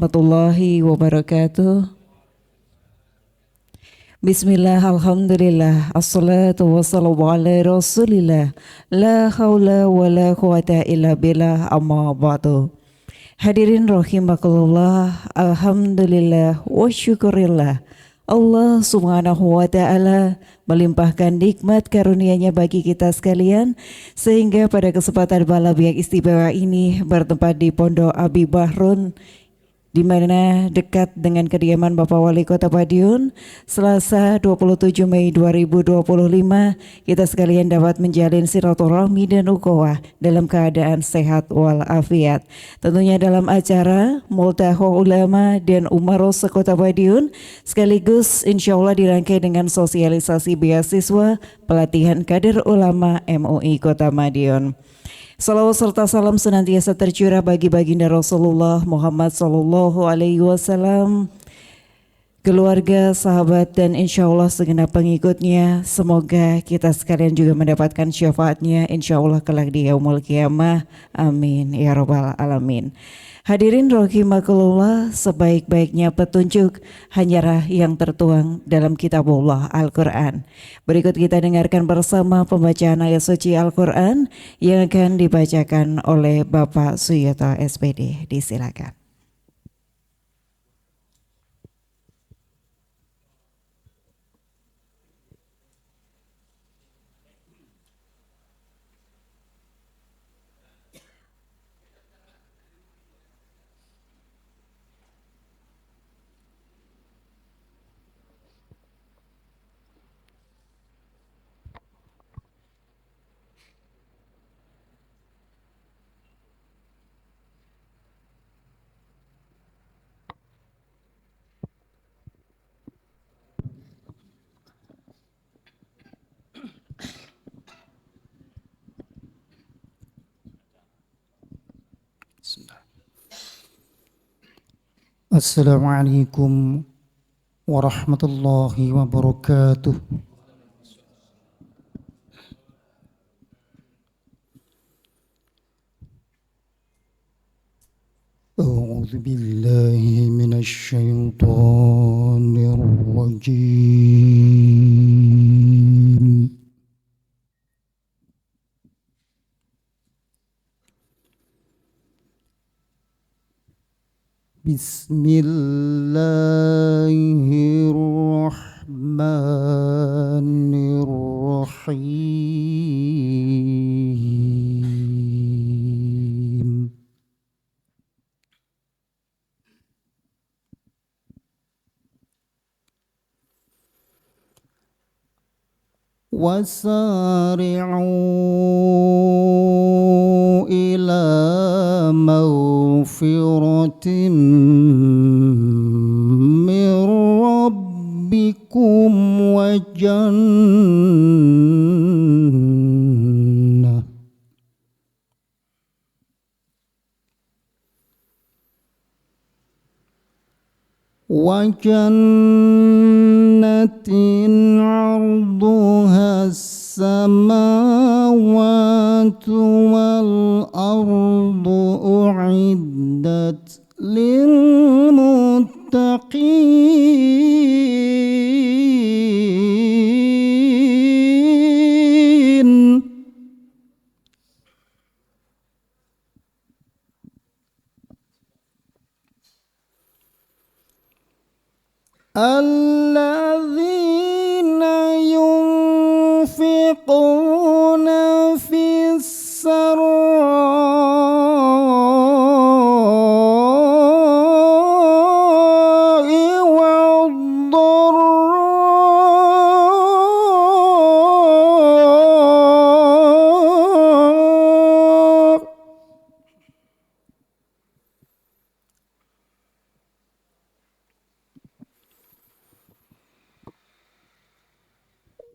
warahmatullahi wabarakatuh. Bismillah, alhamdulillah, assalatu wassalamu ala rasulillah, la hawla wa la quwata illa billah, amma ba'du. Hadirin rahimakumullah, alhamdulillah wa syukurillah. Allah subhanahu wa ta'ala melimpahkan nikmat karunia-Nya bagi kita sekalian, sehingga pada kesempatan malam yang istimewa ini bertempat di Pondok Abi Bahrun, di mana dekat dengan kediaman Bapak Wali Kota Madiun. Selasa 27 Mei 2025 kita sekalian dapat menjalin silaturahmi dan ukhuwah dalam keadaan sehat walafiat. Tentunya dalam acara Multaqa Ulama dan Umaroh Sekota Madiun, sekaligus insya Allah dirangkai dengan sosialisasi beasiswa pelatihan kader ulama MUI Kota Madiun. Salawat serta salam senantiasa tercurah bagi baginda Rasulullah Muhammad Sallallahu Alaihi Wasallam, keluarga, sahabat, dan insya Allah segenap pengikutnya. Semoga kita sekalian juga mendapatkan syafaatnya insya Allah kelak di yaumul qiyamah. Amin ya rabbal alamin. Hadirin rahimakumullah, sebaik-baiknya petunjuk hanyalah yang tertuang dalam kitabullah Al-Quran. Berikut kita dengarkan bersama pembacaan ayat suci Al-Quran yang akan dibacakan oleh Bapak Suyoto SPD. Disilakan. Assalamualaikum warahmatullahi wabarakatuh. A'udzu billahi minasy syaithanir rajim. Bismillahirrahmanirrahim. Wasari'u ila maghfiratin min rabbikum wa jannah arduha as-samawati wal ardu u'iddat lil muttaqin alladzina yunfiquna fis sarra'i wad dharra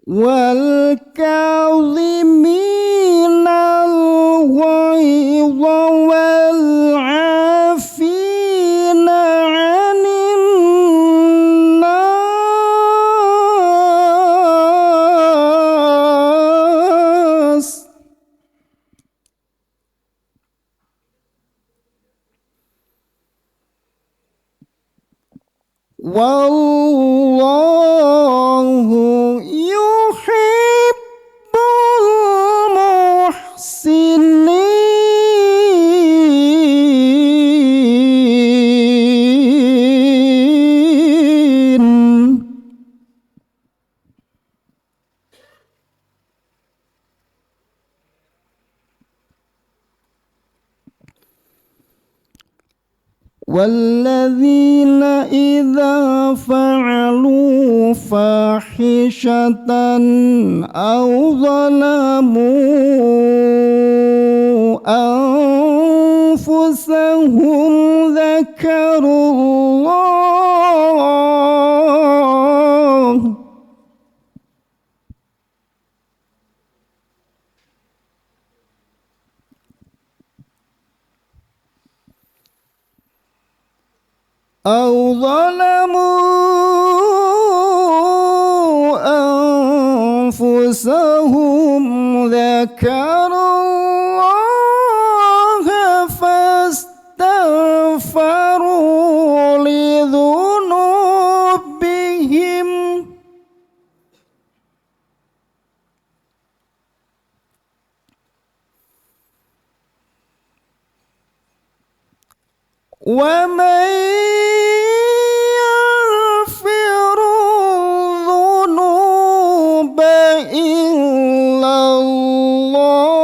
wal kadhiminal ghaidha wal 'afina 'anil nas wallahu yuhibbul muhsinin. والذين إذا فعلوا فاحشة أو ظلموا أنفسهم ذكروا الله أو ظلموا أنفسهم ذكروا الله فاستغفروا لذنوبهم ومن يغفر الذنوب إلا الله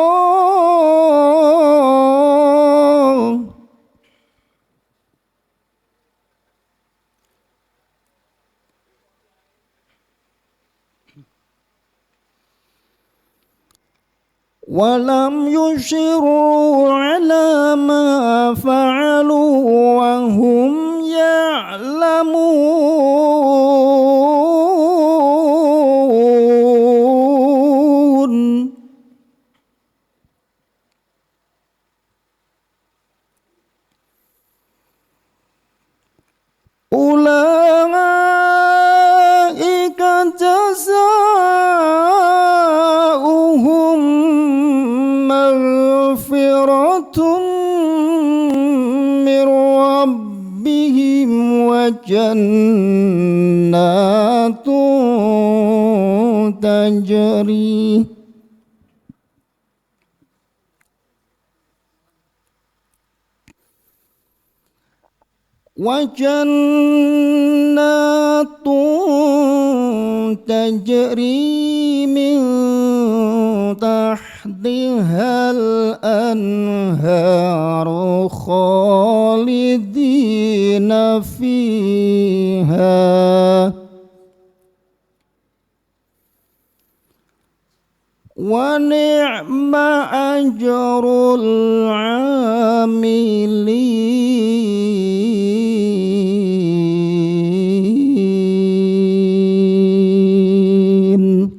ولم يصروا على ما فعلوا وهم يعلمون أولئك جزاؤهم مغفرة من ربهم وجنات تجري وجنات تجري من تحتها الأنهار خالدين فيها ونعم أجر العاملين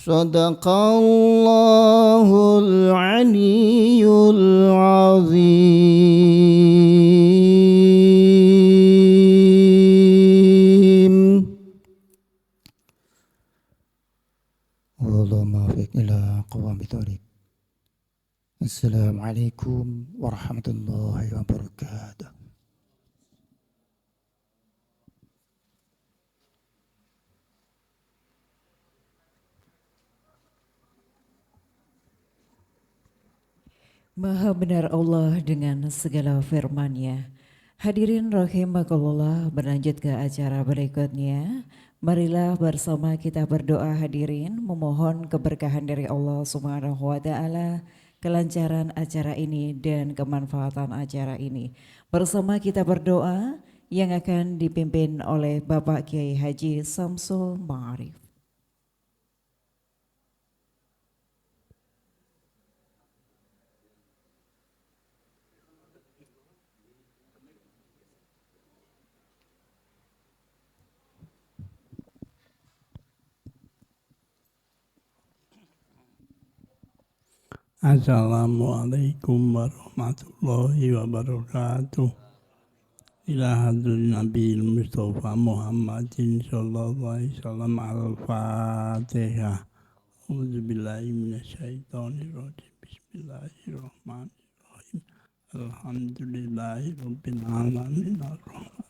صدق الله العلي العظيم. والله موفق إلى قوام طريق. السلام عليكم ورحمة الله وبركاته. Maha benar Allah dengan segala firman-Nya. Hadirin rahimakumullah, berlanjut ke acara berikutnya. Marilah bersama kita berdoa hadirin, memohon keberkahan dari Allah Subhanahu wa taala, kelancaran acara ini dan kemanfaatan acara ini. Bersama kita berdoa yang akan dipimpin oleh Bapak Kiai Haji Samsul Ma'arif. Assalamualaikum warahmatullahi wabarakatuh. Ila hadrin Nabi Mustafa Muhammadin sallallahu alaihi wasallam al-Fatihah. A'udzubillahi minasyaitonirrajim. Bismillahirrahmanirrahim. Alhamdulillahi rabbil alamin. Ar-Rahman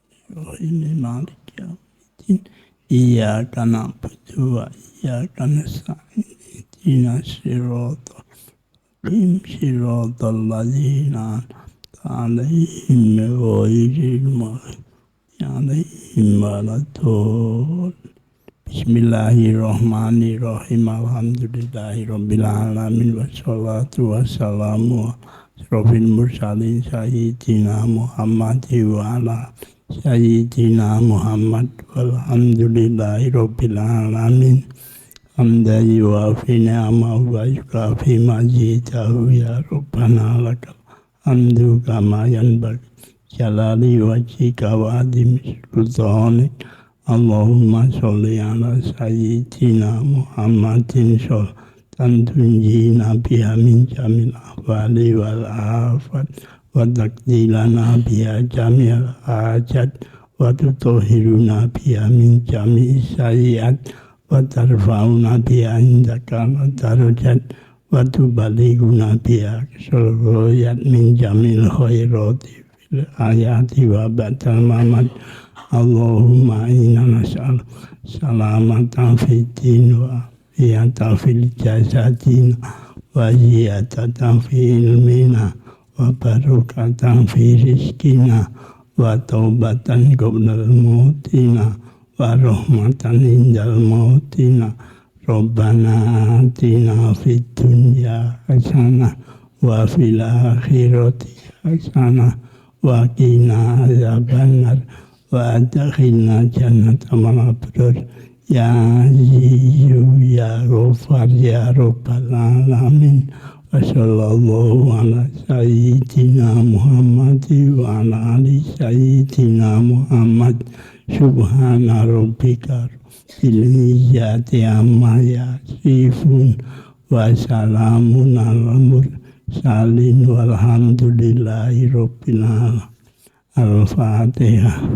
ini malik yaumiddin. Iyyaka na'budu wa iyyaka nasta'in. Ihdinas siratal mustaqim. Siratal ladzina an'amta 'alaihim ghairil maghdubi 'alaihim waladdallin. Bismillahirrahmanirrahim. Alhamdulillahirabbil alamin wassalatu wassalamu asrofil mursalin sayyidina Muhammadin wa ala sayyidina Muhammad walhamdulillahirabbil alamin. Hamdan yuwafi ni'amahu wa yukafi mazidahu ya Rabbana lakal hamdu kama yanbaghi jalali wajhika wa azimi sultanik. Allahumma sholli ala sayyidina Muhammadin sholatan tunjina biha min jamil ahwali wal afat wa taqdilana biha jamil hajat wa tutahhiruna biha min jamil sayyiat wa tarfa'una biha indaka darajat wa tubalighuna biha sulghayat min jamil khairati fil hayati wa ba'dal mamat. Allahumma inna nas'al salamatan fid din wa afiyatan fil jasadina wa ziyadatan fi ilmina wa barakatan fi rizqina wa taubatan qablal mautina wa rahmatan indal mautina. Rabbana atina fid dunya hasanah wa fil akhirati hasanah wa qina adzabannar wa adkhilna jannata ma'al abrar ya azizyu ya ghafar ya rabbal alamin. Wa sallallahu ala sayyidina Muhammadin wa ala ali sayyidina Muhammad. Subhana rabbika rabbil izzati amma yasifun wa salamun alal mursalin walhamdulillahi rabbil alamin. Al-Fatihah.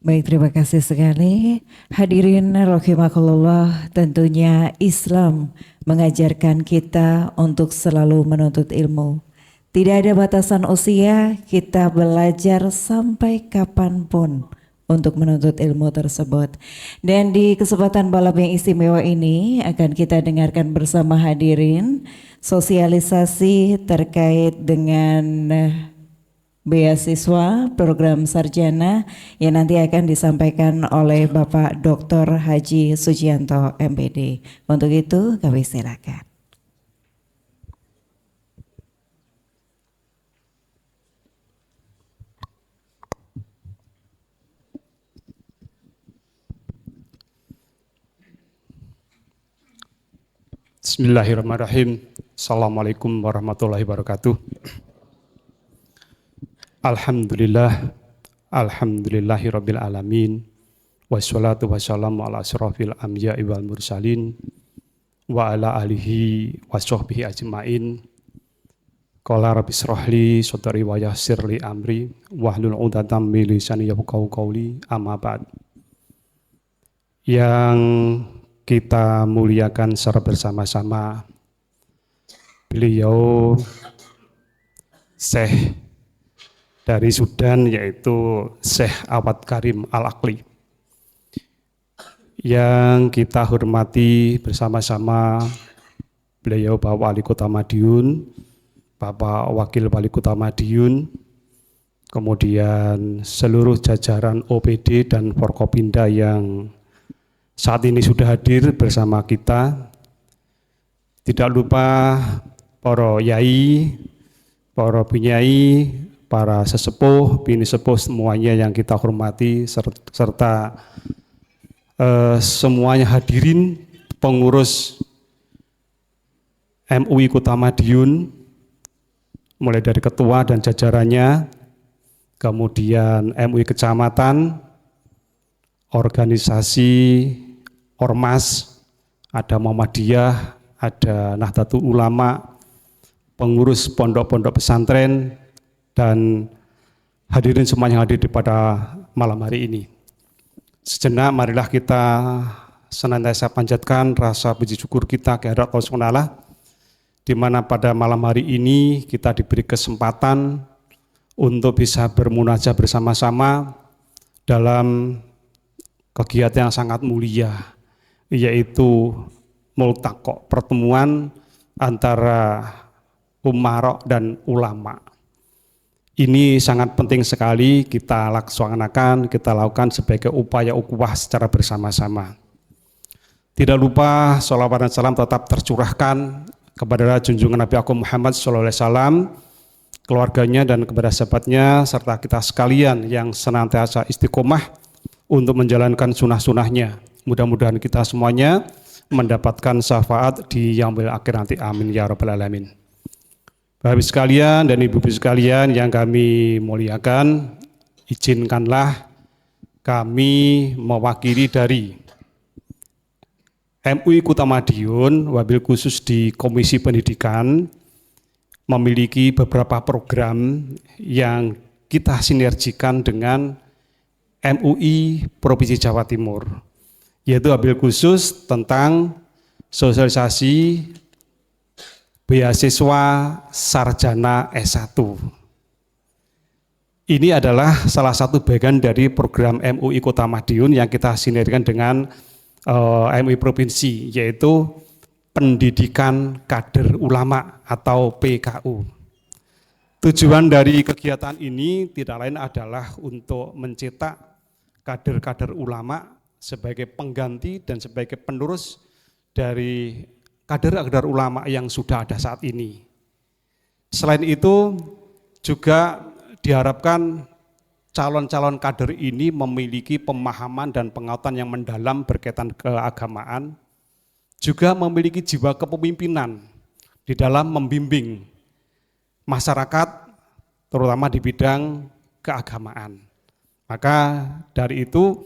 Baik, terima kasih sekali. Hadirin rahimakumullah, tentunya Islam mengajarkan kita untuk selalu menuntut ilmu. Tidak ada batasan usia, kita belajar sampai kapanpun untuk menuntut ilmu tersebut. Dan di kesempatan malam yang istimewa ini akan kita dengarkan bersama hadirin sosialisasi terkait dengan beasiswa program sarjana yang nanti akan disampaikan oleh Bapak Dr. Haji Sujianto MPD. Untuk itu kami silakan. Bismillahirrahmanirrahim. Assalamualaikum warahmatullahi wabarakatuh. Alhamdulillah, alhamdulillahirabbil alamin. Wassalatu wassalamu ala asrofil anbiya'i wal mursalin wa ala alihi washabbihi ajmain. Qala rabbi shrahli sadri wa yassirli amri wahlul 'uqdatam min lisani yafqahu qawli. Amma ba'd. Yang kita muliakan secara bersama-sama beliau Syekh dari Sudan, yaitu Syekh Awad Karim Al-Aqli, yang kita hormati bersama-sama beliau Bapak Wali Kota Madiun, Bapak Wakil Wali Kota Madiun, kemudian seluruh jajaran OPD dan Forkopimda yang saat ini sudah hadir bersama kita. Tidak lupa para yai, para bunyai, para sesepuh, bini sepuh semuanya yang kita hormati, serta semuanya hadirin pengurus MUI Kota Madiun, mulai dari ketua dan jajarannya, kemudian MUI Kecamatan, organisasi Ormas, ada Muhammadiyah, ada Nahdlatul Ulama, pengurus pondok-pondok pesantren, dan hadirin semuanya yang hadir pada malam hari ini. Sejenak marilah kita senantiasa panjatkan rasa puji syukur kita kehadirat Allah SWT, di mana pada malam hari ini kita diberi kesempatan untuk bisa bermunajat bersama-sama dalam kegiatan yang sangat mulia, yaitu multaqo, pertemuan antara umarok dan ulama. Ini sangat penting sekali kita laksanakan, kita lakukan sebagai upaya ukhuwah secara bersama-sama. Tidak lupa sholawat dan salam tetap tercurahkan kepada junjungan Nabi Agung Muhammad SAW, keluarganya dan kepada sahabatnya, serta kita sekalian yang senantiasa istiqomah untuk menjalankan sunnah-sunnahnya. Mudah-mudahan kita semuanya mendapatkan syafaat di yaumil akhir nanti. Amin ya rabbal alamin. Bapak Ibu sekalian dan Ibu-ibu sekalian yang kami muliakan, izinkanlah kami mewakili dari MUI Kota Madiun, wabil khusus di Komisi Pendidikan, memiliki beberapa program yang kita sinergikan dengan MUI Provinsi Jawa Timur, yaitu wabil khusus tentang sosialisasi beasiswa sarjana S1. Ini adalah salah satu bagian dari program MUI Kota Madiun yang kita sinergikan dengan MUI Provinsi, yaitu pendidikan kader ulama atau PKU. Tujuan dari kegiatan ini tidak lain adalah untuk mencetak kader-kader ulama sebagai pengganti dan sebagai penerus dari kader-kader ulama yang sudah ada saat ini. Selain itu juga diharapkan calon-calon kader ini memiliki pemahaman dan pengetahuan yang mendalam berkaitan keagamaan, juga memiliki jiwa kepemimpinan di dalam membimbing masyarakat, terutama di bidang keagamaan. Maka dari itu,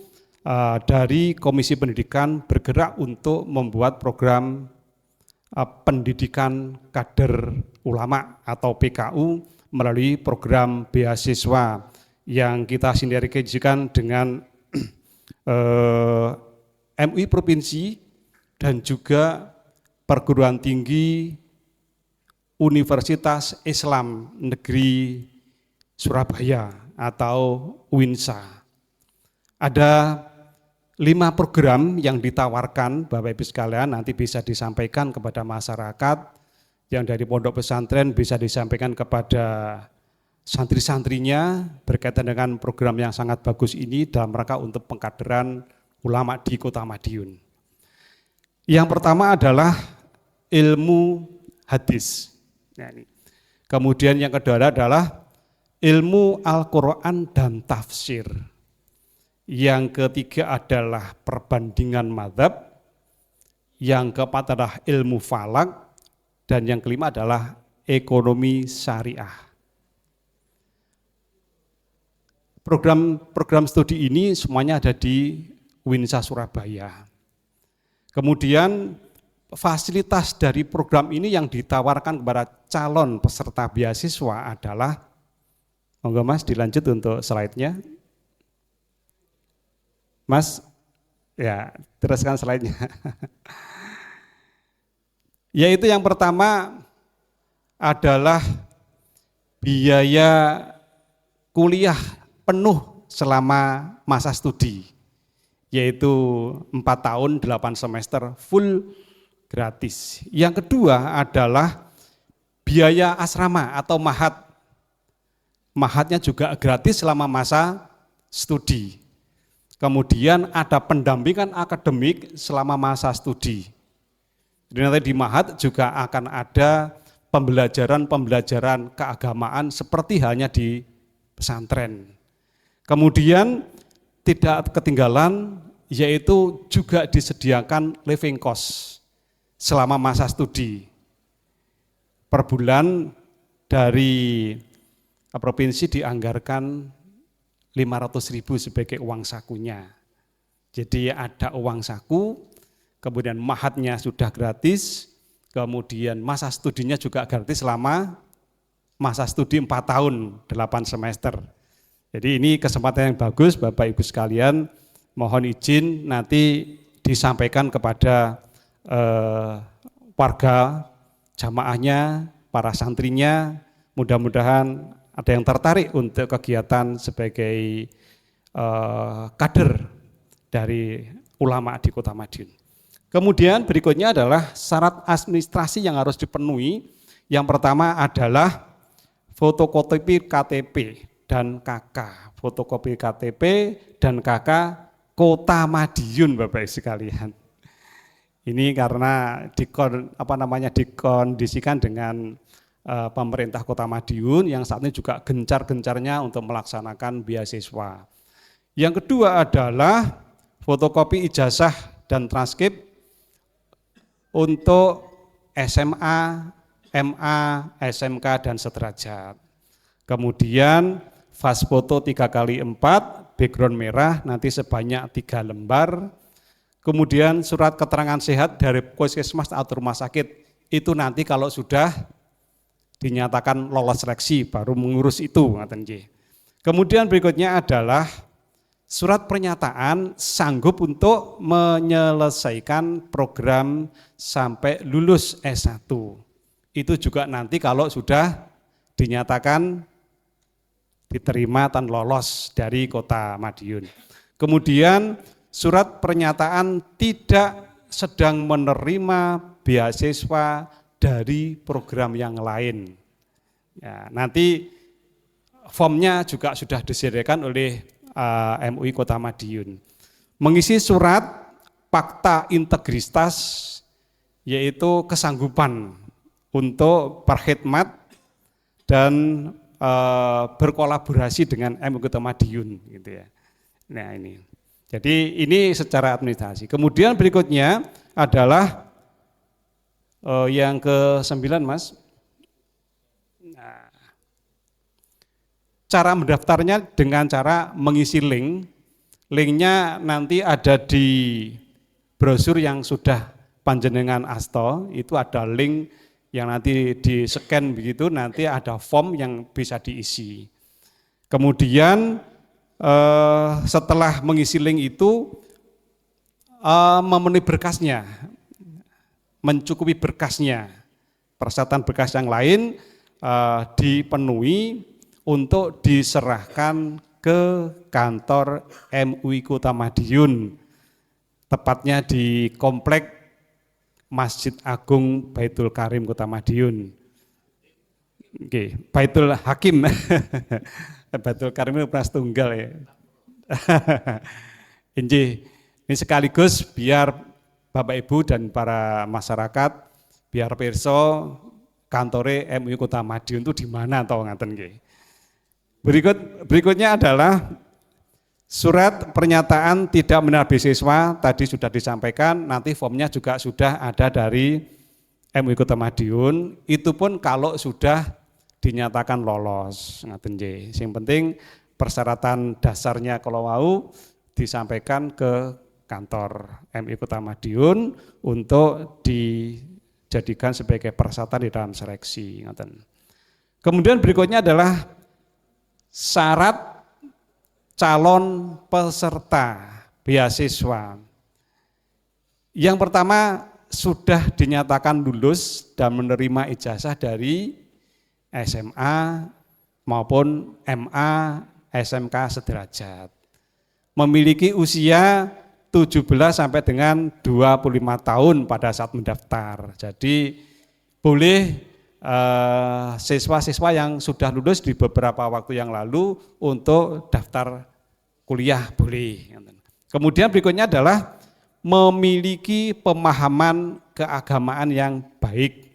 dari Komisi Pendidikan bergerak untuk membuat program pendidikan kader ulama atau PKU melalui program beasiswa yang kita sinergikan dengan MUI Provinsi dan juga perguruan tinggi Universitas Islam Negeri Surabaya atau UINSA. Ada 5 program yang ditawarkan, Bapak Ibu sekalian, nanti bisa disampaikan kepada masyarakat yang dari pondok pesantren, bisa disampaikan kepada santri-santrinya berkaitan dengan program yang sangat bagus ini dalam rangka untuk pengkaderan ulama di Kota Madiun. Yang pertama adalah ilmu hadis. Kemudian yang kedua adalah ilmu Al-Quran dan tafsir. Yang ketiga adalah perbandingan mazhab. Yang keempat adalah ilmu falak. Dan yang kelima adalah ekonomi syariah. Program studi ini semuanya ada di UINSA Surabaya. Kemudian fasilitas dari program ini yang ditawarkan kepada calon peserta beasiswa adalah, monggo Mas dilanjut untuk slide-nya. Mas, ya teruskan slide-nya. Yaitu yang pertama adalah biaya kuliah penuh selama masa studi, yaitu 4 tahun 8 semester full gratis. Yang kedua adalah biaya asrama atau mahat. Mahatnya juga gratis selama masa studi. Kemudian ada pendampingan akademik selama masa studi. Jadi nanti di mahat juga akan ada pembelajaran keagamaan seperti halnya di pesantren. Kemudian tidak ketinggalan yaitu juga disediakan living cost selama masa studi. Per bulan dari provinsi dianggarkan 500.000 sebagai uang sakunya. Jadi ada uang saku, kemudian mahatnya sudah gratis, kemudian masa studinya juga gratis selama masa studi 4 tahun 8 semester. Jadi ini kesempatan yang bagus Bapak Ibu sekalian, mohon izin nanti disampaikan kepada warga, jamaahnya, para santrinya. Mudah-mudahan ada yang tertarik untuk kegiatan sebagai kader dari ulama di Kota Madiun. Kemudian berikutnya adalah syarat administrasi yang harus dipenuhi. Yang pertama adalah fotokopi KTP dan KK. Fotokopi KTP dan KK Kota Madiun, Bapak sekalian. Ini karena dikondisikan dengan pemerintah Kota Madiun yang saat ini juga gencar-gencarnya untuk melaksanakan beasiswa. Yang kedua adalah fotokopi ijazah dan transkrip untuk SMA, MA, SMK, dan sederajat. Kemudian fast foto 3x4, background merah nanti sebanyak 3 lembar. Kemudian surat keterangan sehat dari puskesmas atau rumah sakit, itu nanti kalau sudah dinyatakan lolos seleksi baru mengurus itu. Kemudian berikutnya adalah surat pernyataan sanggup untuk menyelesaikan program sampai lulus S1. Itu juga nanti kalau sudah dinyatakan diterima dan lolos dari Kota Madiun. Kemudian surat pernyataan tidak sedang menerima beasiswa dari program yang lain. Ya, nanti formnya juga sudah disediakan oleh MUI Kota Madiun. Mengisi surat fakta integritas, yaitu kesanggupan untuk berkhidmat dan berkolaborasi dengan MUI Kota Madiun, gitu ya. Nah ini, jadi ini secara administrasi. Kemudian berikutnya adalah yang ke-9, Mas. Nah, cara mendaftarnya dengan cara mengisi link. Linknya nanti ada di brosur yang sudah panjenengan asto, itu ada link yang nanti di-scan begitu, nanti ada form yang bisa diisi. Kemudian setelah mengisi link itu, memenuhi berkasnya, mencukupi berkasnya, persyaratan berkas yang lain dipenuhi untuk diserahkan ke kantor MUI Kota Madiun, tepatnya di Komplek Masjid Agung Baitul Karim Kota Madiun. Oke, Baitul Hakim. Baitul Karim itu pernah tunggal ya. Ini sekaligus biar Bapak Ibu dan para masyarakat biar pirsa kantore MUI Kota Madiun itu di mana toh ngaten nggih. Berikutnya adalah surat pernyataan tidak menerima beasiswa, tadi sudah disampaikan, nanti formnya juga sudah ada dari MUI Kota Madiun, itu pun kalau sudah dinyatakan lolos. Yang penting persyaratan dasarnya kalau mau disampaikan ke kantor MUI Kota Madiun untuk dijadikan sebagai persyaratan di dalam seleksi. Kemudian berikutnya adalah syarat calon peserta beasiswa. Yang pertama sudah dinyatakan lulus dan menerima ijazah dari SMA maupun MA, SMK sederajat. Memiliki usia 17 sampai dengan 25 tahun pada saat mendaftar. Jadi boleh siswa-siswa yang sudah lulus di beberapa waktu yang lalu untuk daftar kuliah boleh. Kemudian berikutnya adalah memiliki pemahaman keagamaan yang baik,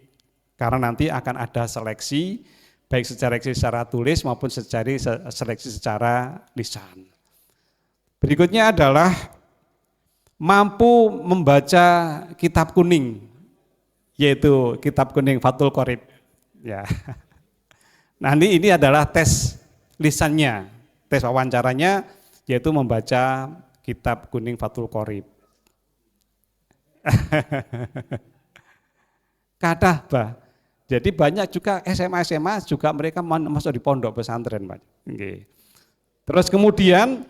karena nanti akan ada seleksi, baik secara tulis maupun seleksi secara lisan. Berikutnya adalah mampu membaca kitab kuning, yaitu kitab kuning Fathul Qorib. Ya. Nah ini adalah tes lisannya, tes wawancaranya, yaitu membaca kitab kuning Fathul Qorib. Kadah, Bah. Jadi banyak juga SMA juga mereka masuk di pondok pesantren, Pak. Oke. Terus kemudian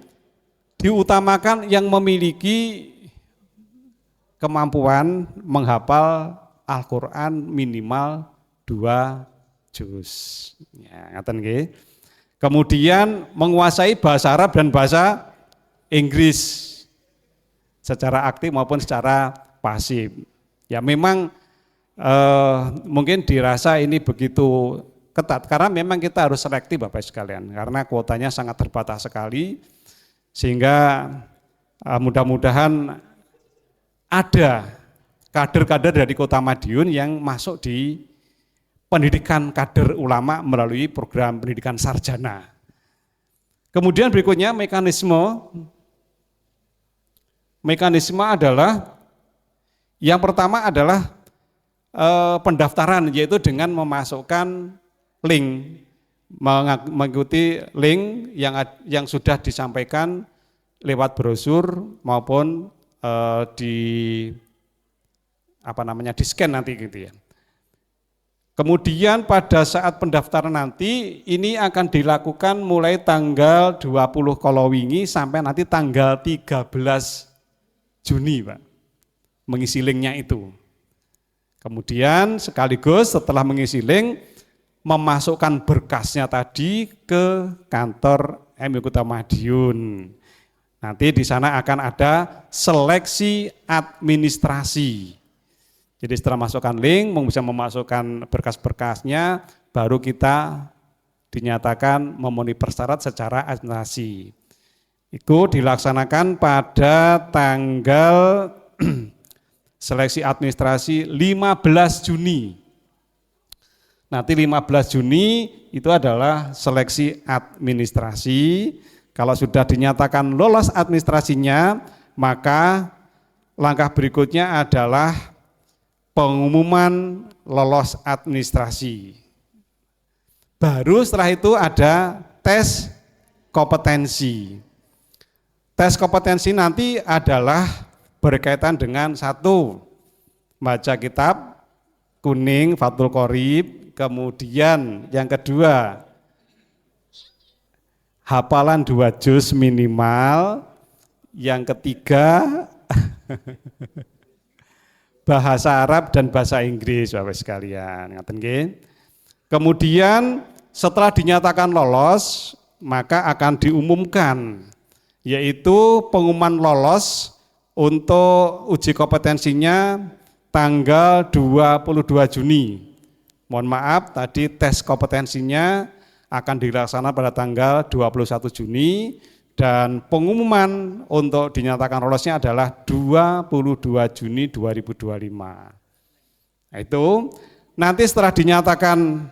diutamakan yang memiliki kemampuan menghafal Al-Quran minimal 2 juz. Ya, ngaten nggih. Kemudian menguasai bahasa Arab dan bahasa Inggris secara aktif maupun secara pasif. Ya memang mungkin dirasa ini begitu ketat karena memang kita harus selektif Bapak sekalian karena kuotanya sangat terbatas sekali sehingga mudah-mudahan ada kader-kader dari Kota Madiun yang masuk di pendidikan kader ulama melalui program pendidikan sarjana. Kemudian berikutnya mekanisme adalah yang pertama adalah pendaftaran yaitu dengan memasukkan link, mengikuti link yang sudah disampaikan lewat brosur maupun di scan nanti gitu ya. Kemudian pada saat pendaftaran nanti ini akan dilakukan mulai tanggal 20 Kolowingi sampai nanti tanggal 13 Juni Pak, mengisi linknya itu. Kemudian sekaligus setelah mengisi link, memasukkan berkasnya tadi ke kantor MUI Kota Madiun. Nanti di sana akan ada seleksi administrasi. Jadi setelah masukkan link, bisa memasukkan berkas-berkasnya, baru kita dinyatakan memenuhi persyarat secara administrasi. Itu dilaksanakan pada tanggal seleksi administrasi 15 Juni. Nanti 15 Juni itu adalah seleksi administrasi. Kalau sudah dinyatakan lolos administrasinya, maka langkah berikutnya adalah pengumuman lolos administrasi. Baru setelah itu ada tes kompetensi. Tes kompetensi nanti adalah berkaitan dengan satu, baca kitab kuning Fathul Qorib, kemudian yang kedua hafalan 2 juz minimal, yang ketiga bahasa Arab dan bahasa Inggris Bapak sekalian. Ngaten nggih. Kemudian setelah dinyatakan lolos, maka akan diumumkan yaitu pengumuman lolos untuk uji kompetensinya tanggal 22 Juni. Mohon maaf tadi tes kompetensinya akan dilaksanakan pada tanggal 21 Juni dan pengumuman untuk dinyatakan lolosnya adalah 22 Juni 2025. Nah, itu nanti setelah dinyatakan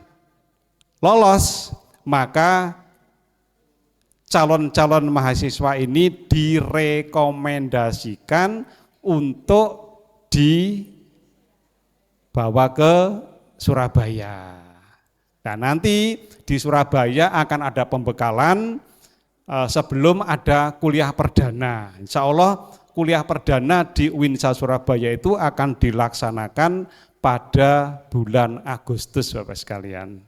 lolos, maka calon-calon mahasiswa ini direkomendasikan untuk dibawa ke Surabaya. Nah, nanti di Surabaya akan ada pembekalan sebelum ada kuliah perdana. Insya Allah kuliah perdana di UINSA Surabaya itu akan dilaksanakan pada bulan Agustus Bapak sekalian.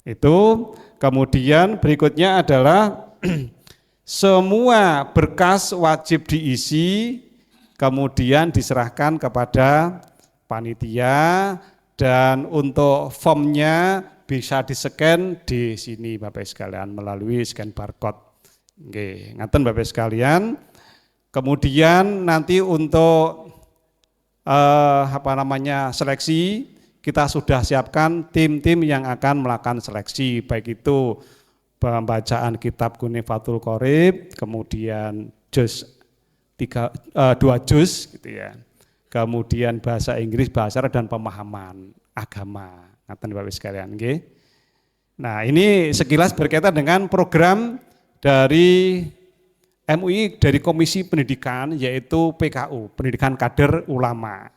Itu kemudian berikutnya adalah semua berkas wajib diisi kemudian diserahkan kepada panitia dan untuk formnya bisa di-scan di sini Bapak sekalian melalui scan barcode. Nggih, ngaten Bapak sekalian. Kemudian nanti untuk seleksi kita sudah siapkan tim-tim yang akan melakukan seleksi baik itu pembacaan kitab kuning Fathul Qorib, kemudian 2 juz gitu ya. Kemudian bahasa Inggris, bahasa Arab dan pemahaman agama. Ngaten Bapak sekalian nggih. Nah, ini sekilas berkaitan dengan program dari MUI dari Komisi Pendidikan yaitu PKU, Pendidikan Kader Ulama.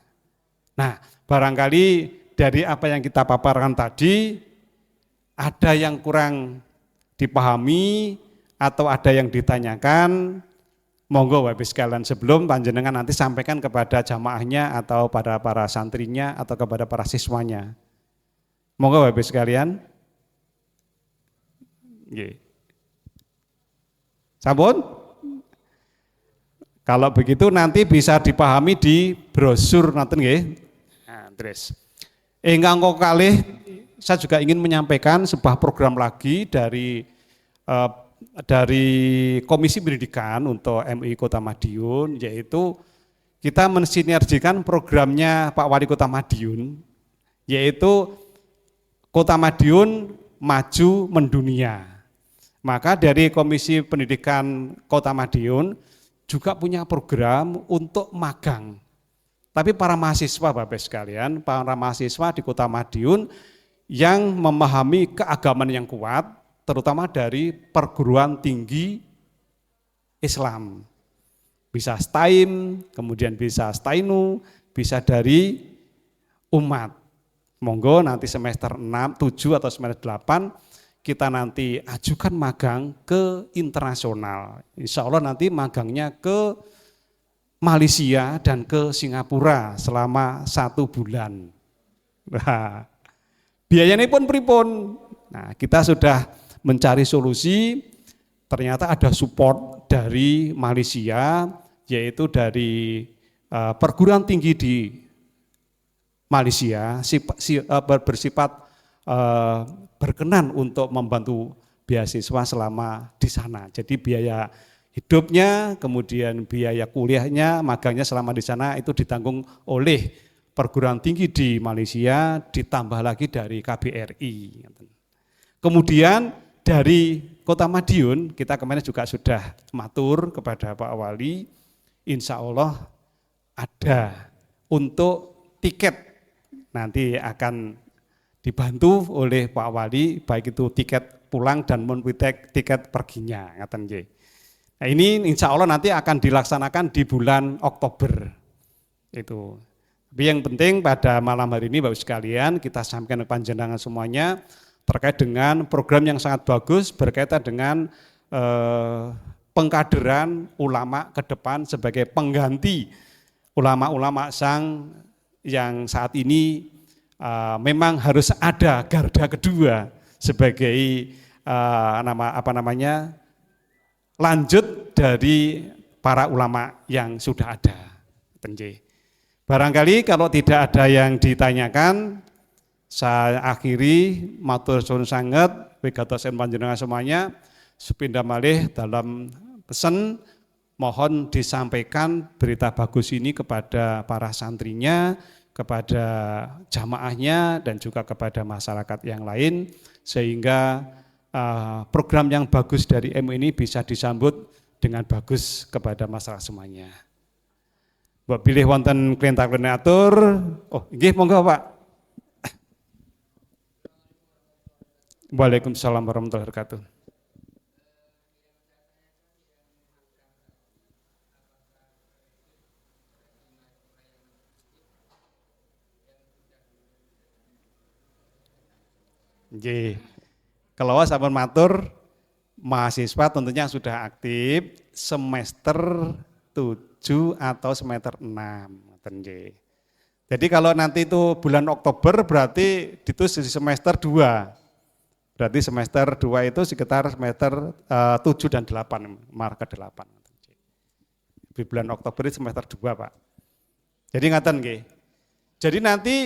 Nah, barangkali dari apa yang kita paparkan tadi ada yang kurang dipahami atau ada yang ditanyakan, monggo Bapak sekalian sebelum panjenengan nanti sampaikan kepada jamaahnya atau pada para santrinya atau kepada para siswanya. Monggo Bapak sekalian. Nggih. Sampun? Kalau begitu nanti bisa dipahami di brosur nanten nggih. Nah, terus. Ingkang kalih saya juga ingin menyampaikan sebuah program lagi dari Komisi Pendidikan untuk MUI Kota Madiun, yaitu kita mensinergikan programnya Pak Wali Kota Madiun, yaitu Kota Madiun Maju Mendunia. Maka dari Komisi Pendidikan Kota Madiun juga punya program untuk magang. Tapi para mahasiswa Bapak sekalian, para mahasiswa di Kota Madiun yang memahami keagamaan yang kuat, terutama dari perguruan tinggi Islam. Bisa STAIM, kemudian bisa STAINU, bisa dari umat. Monggo nanti semester 6, 7 atau semester 8 kita nanti ajukan magang ke internasional. Insya Allah nanti magangnya ke Malaysia dan ke Singapura selama 1 bulan. Nah, biayanya pun pripun. Nah, kita sudah mencari solusi, ternyata ada support dari Malaysia, yaitu dari perguruan tinggi di Malaysia bersifat berkenan untuk membantu beasiswa selama di sana. Jadi biaya hidupnya, kemudian biaya kuliahnya, magangnya selama di sana itu ditanggung oleh perguruan tinggi di Malaysia, ditambah lagi dari KBRI. Kemudian dari Kota Madiun, kita kemarin juga sudah matur kepada Pak Wali, insya Allah ada untuk tiket, nanti akan dibantu oleh Pak Wali, baik itu tiket pulang dan maupun tiket perginya. Nah ini insya Allah nanti akan dilaksanakan di bulan Oktober. Itu. Tapi yang penting pada malam hari ini Bapak sekalian kita sampaikan ke panjenengan semuanya terkait dengan program yang sangat bagus berkaitan dengan pengkaderan ulama ke depan sebagai pengganti ulama-ulama sang yang saat ini memang harus ada garda kedua sebagai lanjut dari para ulama yang sudah ada. Barangkali kalau tidak ada yang ditanyakan, saya akhiri matur suwun sanget wigatosen panjenengan semuanya. Sepindah malih dalam pesan mohon disampaikan berita bagus ini kepada para santrinya, kepada jamaahnya dan juga kepada masyarakat yang lain sehingga program yang bagus dari MUI ini bisa disambut dengan bagus kepada masyarakat semuanya. Mbak pilih wonten klintak-klinatur, nggih monggo Pak. Waalaikumsalam warahmatullahi wabarakatuh. Nggih. Kalau sampun matur mahasiswa tentunya sudah aktif semester 7 atau semester 6. Nggih. Jadi kalau nanti itu bulan Oktober berarti itu di semester 2. Berarti semester 2 itu sekitar semester 7 dan 8, marka 8. Di bulan Oktober itu semester 2, Pak. Jadi ngaten nggih. Jadi nanti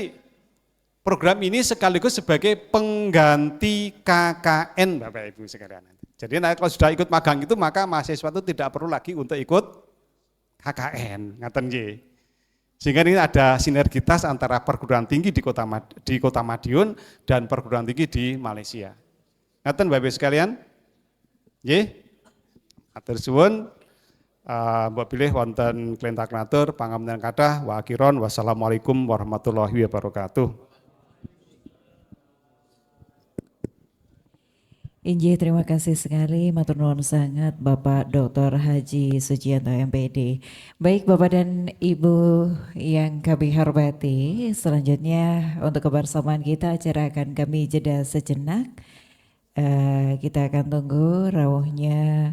program ini sekaligus sebagai pengganti KKN Bapak Ibu sekalian. Jadi kalau sudah ikut magang itu maka mahasiswa itu tidak perlu lagi untuk ikut KKN, ngaten nggih. Sehingga ini ada sinergitas antara perguruan tinggi di Kota Madiun dan perguruan tinggi di Malaysia. Ngaten Bapak Ibu sekalian? Nggih. Matur suwun. Mbok pilih wonten klintak-klatur pangapunten kathah wa akhiron wassalamualaikum warahmatullahi wabarakatuh. Injih, terima kasih sekali, matur nuwun sangat Bapak Dr. Haji Sujianto MPD. Baik Bapak dan Ibu yang kami hormati, selanjutnya untuk kebersamaan kita acara akan kami jeda sejenak. Kita akan tunggu rawuhnya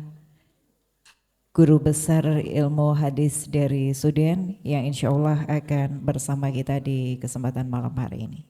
Guru Besar Ilmu Hadis dari Sudan yang insya Allah akan bersama kita di kesempatan malam hari ini.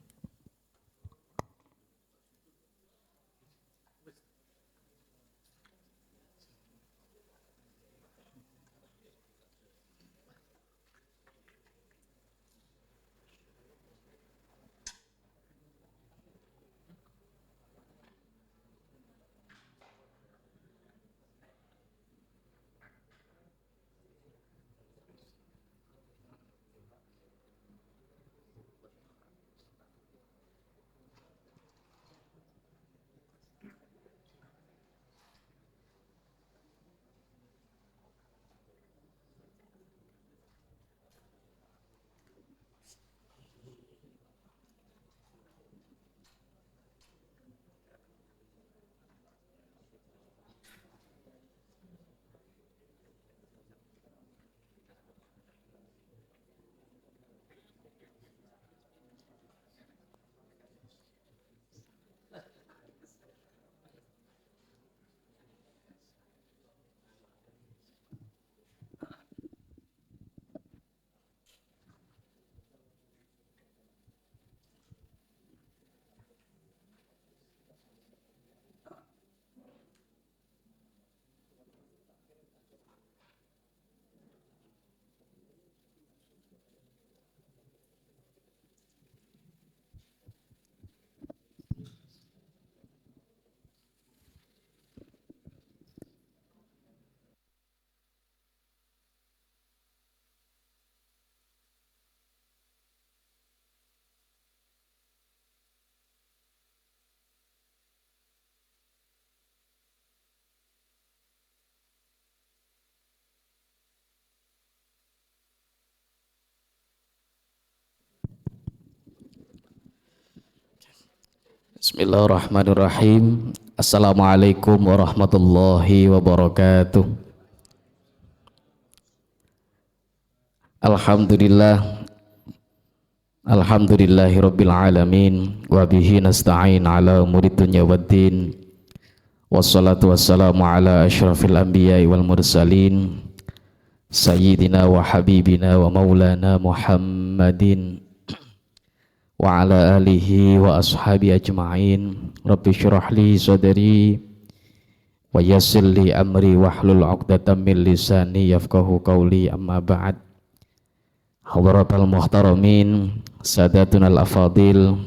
Bismillahirrahmanirrahim. Assalamualaikum warahmatullahi wabarakatuh. Alhamdulillahirabbil alamin wa bihi nasta'in ala umuri dunya waddin. Wassalatu wassalamu ala asyrafil anbiya'i wal mursalin sayyidina wa habibina wa maulana Muhammadin wa ala alihi wa ashabi ajma'in. Rabbi syrah li sadri wa yassir li amri wahlul 'uqdatam min lisani yafqahu qawli. Amma ba'd. Hadratal muhtaramin, sadatuna al-afadil,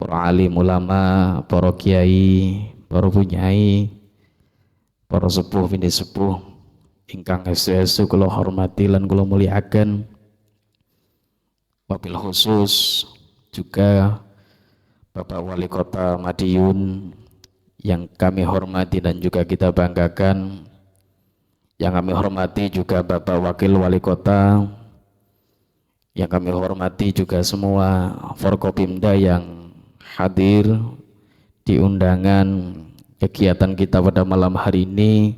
para alim ulama, para kiai, para punyai, para sepuh bini sepuh ingkang estu-estu kula hormati lan kula muliaken. Wabil khusus juga Bapak Wali Kota Madiun yang kami hormati dan juga kita banggakan. Yang kami hormati juga Bapak Wakil Wali Kota, yang kami hormati juga semua Forkopimda yang hadir di undangan kegiatan kita pada malam hari ini,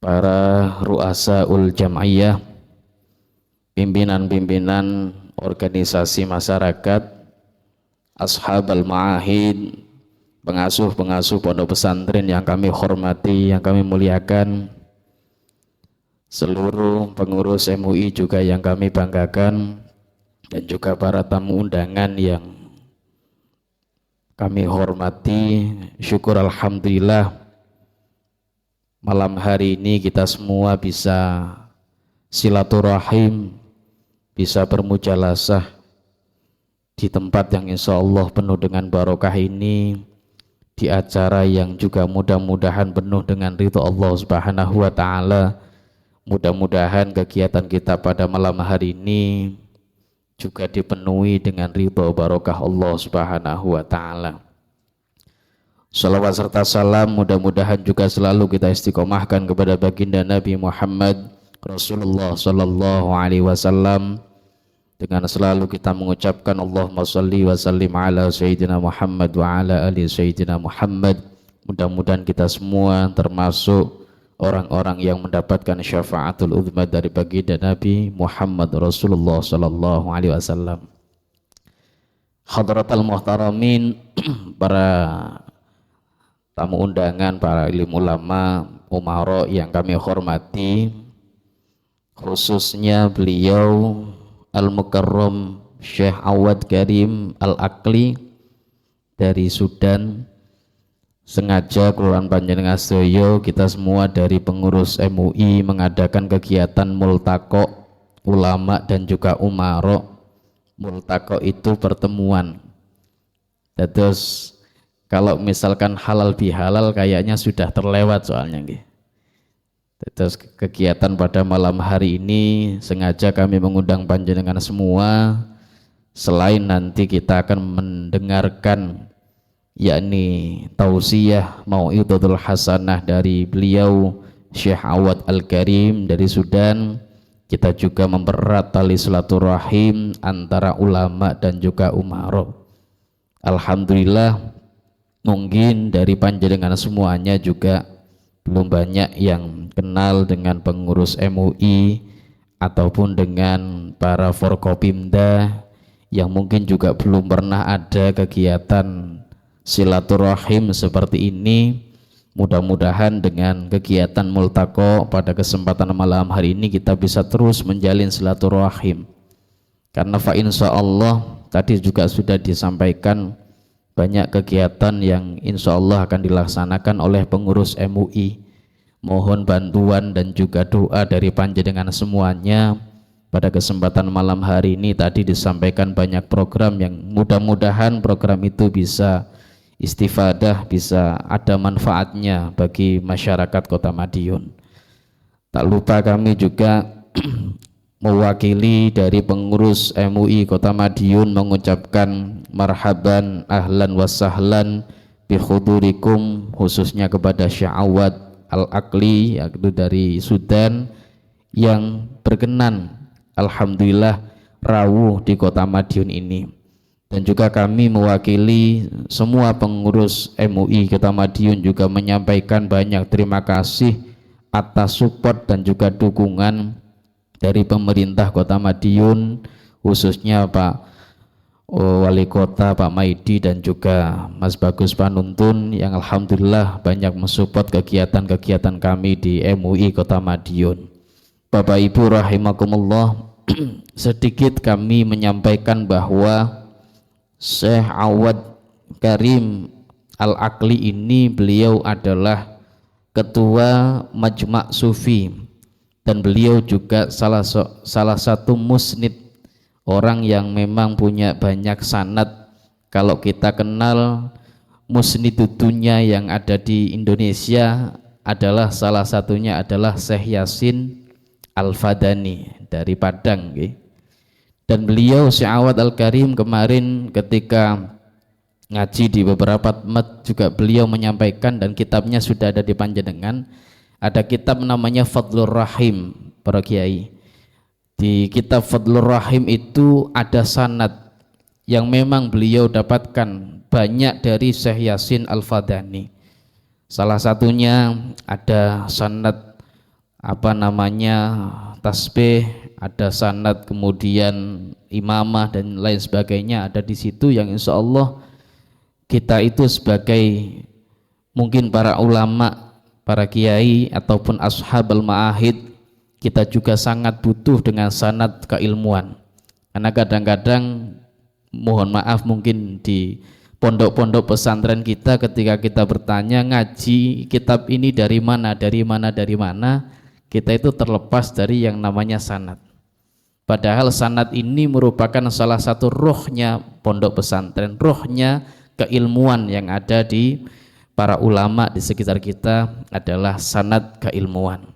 para ru'asaul jam'iyah, pimpinan-pimpinan organisasi masyarakat, ashabal ma'ahid, pengasuh-pengasuh pondok pesantren yang kami hormati, yang kami muliakan, seluruh pengurus MUI juga yang kami banggakan, dan juga para tamu undangan yang kami hormati. Syukur alhamdulillah malam hari ini kita semua bisa silaturahim, bisa bermujalasah di tempat yang insya Allah penuh dengan barokah ini, di acara yang juga mudah-mudahan penuh dengan ridho Allah Subhanahu wa ta'ala. Mudah-mudahan kegiatan kita pada malam hari ini juga dipenuhi dengan ridho barokah Allah Subhanahu wa ta'ala. Salawat serta salam mudah-mudahan juga selalu kita istiqomahkan kepada baginda Nabi Muhammad Rasulullah sallallahu alaihi wasallam, dengan selalu kita mengucapkan Allahumma shalli wa sallim ala sayyidina Muhammad wa ala ali sayyidina Muhammad. Mudah-mudahan kita semua termasuk orang-orang yang mendapatkan syafaatul uzma dari baginda Nabi Muhammad Rasulullah sallallahu alaihi wasallam. Hadratal muhtaramin, para tamu undangan, para ilim ulama, umara yang kami hormati, khususnya beliau Al-Mukarram Syekh Awad Karim Al-Aqli dari Sudan. Sengaja keluaran panjenengan sedaya kita semua dari pengurus MUI mengadakan kegiatan multaqo ulama dan juga umara. Multaqo itu pertemuan. Terus kalau misalkan halal bihalal kayaknya sudah terlewat soalnya nggih. Terus kegiatan pada malam hari ini sengaja kami mengundang panjenengan semua, selain nanti kita akan mendengarkan yakni tausiyah mau'idhatul hasanah dari beliau Syekh Awad Al-Karim dari Sudan, kita juga mempererat tali silaturahim antara ulama dan juga umara. Alhamdulillah, mungkin dari panjenengan semuanya juga belum banyak yang kenal dengan pengurus MUI ataupun dengan para Forkopimda, yang mungkin juga belum pernah ada kegiatan silaturahim seperti ini. Mudah-mudahan dengan kegiatan multaqo pada kesempatan malam hari ini kita bisa terus menjalin silaturahim, karena fa insya Allah tadi juga sudah disampaikan banyak kegiatan yang insya Allah akan dilaksanakan oleh pengurus MUI. Mohon bantuan dan juga doa dari panjenengan semuanya. Pada kesempatan malam hari ini tadi disampaikan banyak program yang mudah-mudahan program itu bisa istifadah, bisa ada manfaatnya bagi masyarakat Kota Madiun. Tak lupa kami juga mewakili dari pengurus MUI Kota Madiun mengucapkan marhaban, ahlan wa sahlan bi khudurikum, khususnya kepada Syekh Awad Al-Aqli yaitu dari Sudan, yang berkenan alhamdulillah rawuh di Kota Madiun ini. Dan juga kami mewakili semua pengurus MUI Kota Madiun juga menyampaikan banyak terima kasih atas support dan juga dukungan dari pemerintah Kota Madiun, khususnya Pak Wali Kota Pak Maidi dan juga Mas Bagus Panuntun yang alhamdulillah banyak mensupport kegiatan-kegiatan kami di MUI Kota Madiun. Bapak Ibu rahimakumullah, sedikit kami menyampaikan bahwa Syekh Awad Karim Al-Aqli ini beliau adalah ketua Majma' Sufi dan beliau juga salah satu musnid, orang yang memang punya banyak sanad. Kalau kita kenal musnid dunia yang ada di Indonesia adalah salah satunya adalah Syekh Yasin Al-Fadani dari Padang, dan beliau Syekh Awad Al-Karim kemarin ketika ngaji di beberapa tempat juga beliau menyampaikan, dan kitabnya sudah ada di panjenengan, ada kitab namanya Fadlur Rahim para kiai. Di kitab Fadlur Rahim itu ada sanad yang memang beliau dapatkan banyak dari Syekh Yasin Al-Fadani. Salah satunya ada sanad tasbih, ada sanad kemudian imamah dan lain sebagainya ada di situ, yang insya Allah kita itu sebagai mungkin para ulama, para kiai ataupun ashabul ma'ahid, kita juga sangat butuh dengan sanad keilmuan. Karena kadang-kadang mohon maaf mungkin di pondok-pondok pesantren kita ketika kita bertanya ngaji kitab ini dari mana, kita itu terlepas dari yang namanya sanad. Padahal sanad ini merupakan salah satu rohnya pondok pesantren, rohnya keilmuan yang ada di para ulama di sekitar kita adalah sanad keilmuan.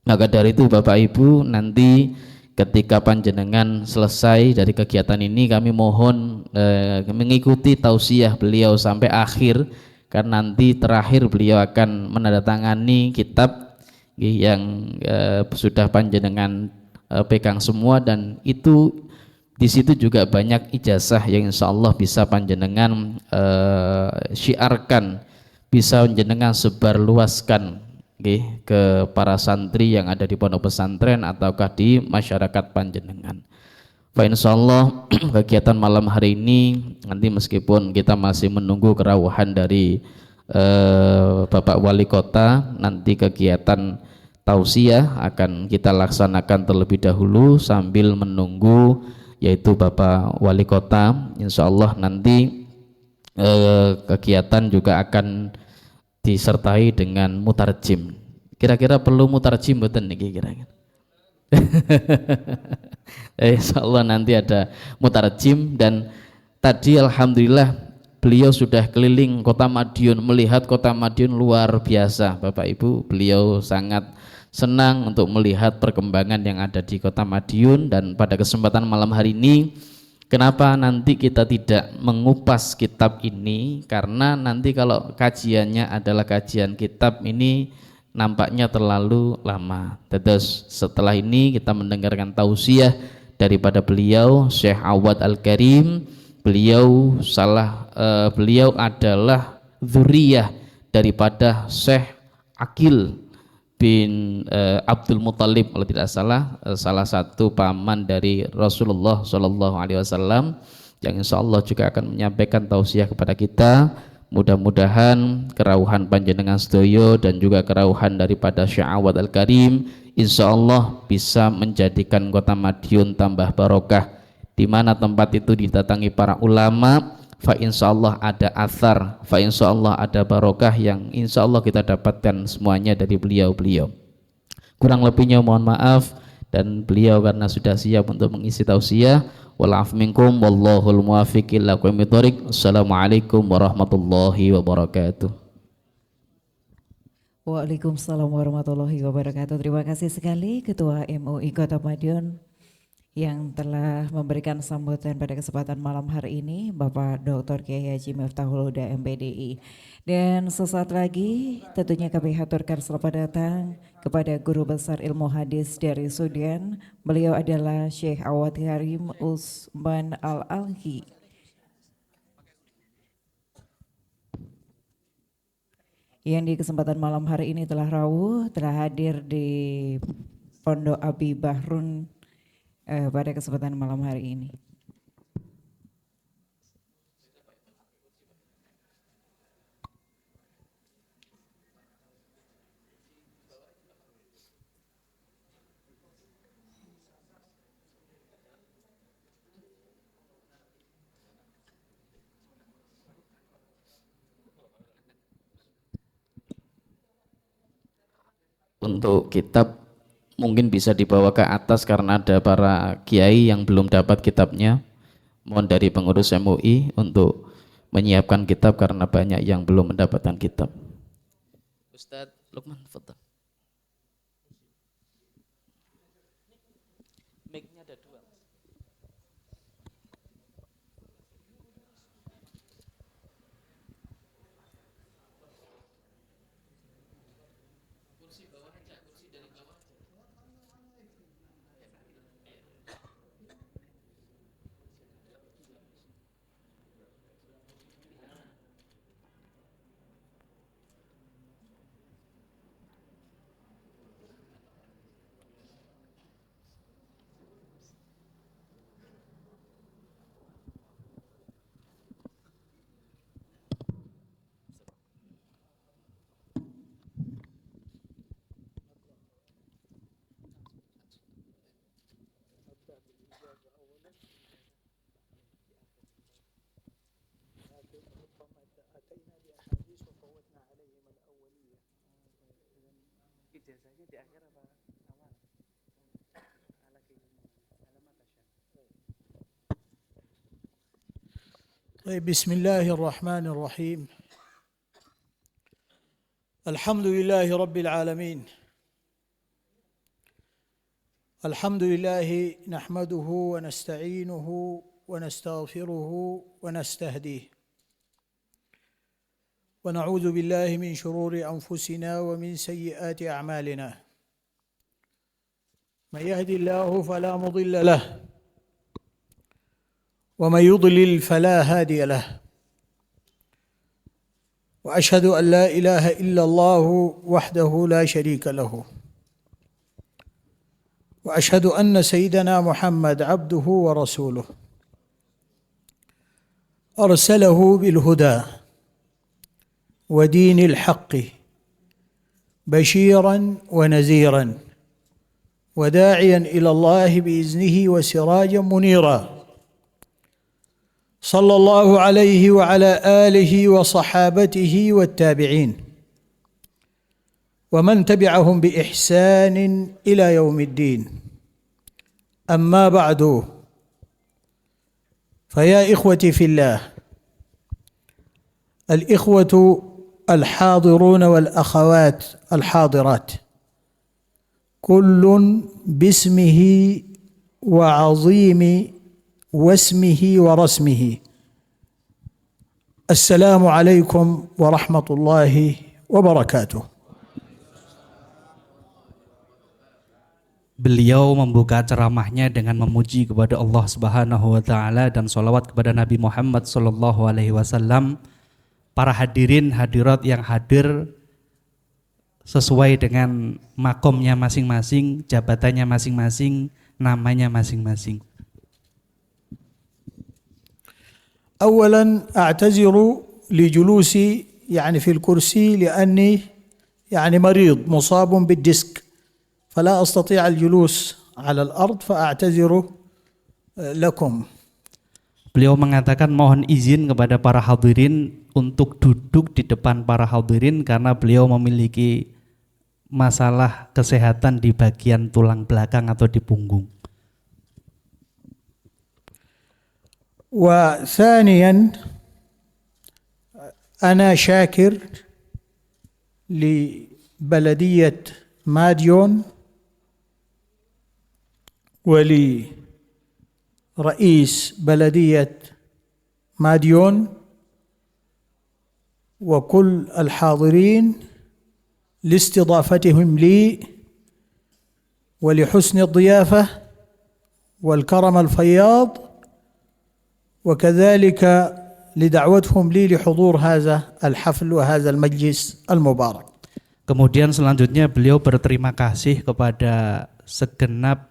Maka dari itu Bapak Ibu, nanti ketika panjenengan selesai dari kegiatan ini, kami mohon mengikuti tausiah beliau sampai akhir, karena nanti terakhir beliau akan menandatangani kitab yang sudah panjenengan pegang semua, dan itu di situ juga banyak ijazah yang insya Allah bisa panjenengan syiarkan, bisa panjenengan sebarluaskan ke para santri yang ada di pondok pesantren ataukah di masyarakat panjenengan. Pak insya Allah kegiatan malam hari ini nanti meskipun kita masih menunggu kerawuhan dari Bapak Wali Kota, nanti kegiatan tausiah akan kita laksanakan terlebih dahulu sambil menunggu yaitu Bapak Wali Kota. Insya Allah nanti kegiatan juga akan disertai dengan mutarjim. Kira-kira perlu mutarjim betul nih kira-kira? Insya Allah nanti ada mutarjim, dan tadi alhamdulillah beliau sudah keliling Kota Madiun, melihat Kota Madiun luar biasa. Bapak Ibu, beliau sangat senang untuk melihat perkembangan yang ada di Kota Madiun. Dan pada kesempatan malam hari ini, kenapa nanti kita tidak mengupas kitab ini, karena nanti kalau kajiannya adalah kajian kitab ini nampaknya terlalu lama. Terus setelah ini kita mendengarkan tausiah daripada beliau Syekh Awad Al-Karim. Beliau adalah dzurriyyah daripada Syekh Aqil bin Abdul Muthalib kalau tidak salah, salah satu paman dari Rasulullah Shallallahu Alaihi Wasallam, yang insya Allah juga akan menyampaikan tausiah kepada kita. Mudah-mudahan kerawuhan panjenengan sedoyo dan juga kerawuhan daripada Syekh Awad Al-Karim insya Allah bisa menjadikan Kota Madiun tambah barokah, di mana tempat itu didatangi para ulama. Fa insya Allah ada athar, fa insya Allah ada barokah yang insya Allah kita dapatkan semuanya dari beliau-beliau. Kurang lebihnya mohon maaf, dan beliau karena sudah siap untuk mengisi tausiah. Wal-'afwu minkum wallahul muwaffiq ila aqwamit thoriq. Assalamualaikum warahmatullahi wabarakatuh. Waalaikumsalam warahmatullahi wabarakatuh. Terima kasih sekali Ketua MUI Kota Madiun yang telah memberikan sambutan pada kesempatan malam hari ini, Bapak Dr. Kiai Haji Miftahul Huda MPDI. Dan sesaat lagi tentunya kami haturkan selamat datang kepada Guru Besar Ilmu Hadis dari Sudan. Beliau adalah Syekh Awad Karim Usman Al-Alhi yang di kesempatan malam hari ini telah rawuh, telah hadir di Pondok Abi Bahrun pada kesempatan malam hari ini. Untuk kitab mungkin bisa dibawa ke atas karena ada para kiai yang belum dapat kitabnya. Mohon dari pengurus MUI untuk menyiapkan kitab karena banyak yang belum mendapatkan kitab. Ustadz Lukman, foto. Mic-nya ada 2. طيب بسم الله الرحمن الرحيم الحمد لله رب العالمين الحمد لله نحمده ونستعينه ونستغفره ونستهديه ونعوذ بالله من شرور أنفسنا ومن سيئات أعمالنا من يهدي الله فلا مضل له ومن يضلل فلا هادي له وأشهد أن لا إله إلا الله وحده لا شريك له وأشهد أن سيدنا محمد عبده ورسوله أرسله بالهدى ودين الحق بشيرا ونذيرا وداعيا إلى الله بإذنه وسراجا منيرا صلى الله عليه وعلى آله وصحابته والتابعين ومن تبعهم بإحسان إلى يوم الدين أما بعد فيا إخوتي في الله الإخوة الحاضرون والأخوات الحاضرات كل باسمه وعظيم واسمه ورسمه السلام عليكم ورحمة الله وبركاته. Beliau membuka ceramahnya dengan memuji kepada Allah Subhanahu wa taala dan sholawat kepada Nabi Muhammad sallallahu alaihi wasallam. Para hadirin hadirat yang hadir sesuai dengan makomnya masing-masing, jabatannya masing-masing, namanya masing-masing. أولا أعتذر لجلوسي في الكرسي لأني مريض مصاب بالديسك فلا أستطيع الجلوس على الأرض فأعتذر لكم. Beliau mengatakan mohon izin kepada para hadirin untuk duduk di depan para hadirin karena beliau memiliki masalah kesehatan di bagian tulang belakang atau di punggung. وثانيا أنا شاكر لبلدية ماديون ولرئيس بلدية ماديون وكل الحاضرين لاستضافتهم لي ولحسن الضيافة والكرم الفياض وكذلك لدعوتهم لي لحضور هذا الحفل وهذا المجلس المبارك. Kemudian selanjutnya beliau berterima kasih kepada segenap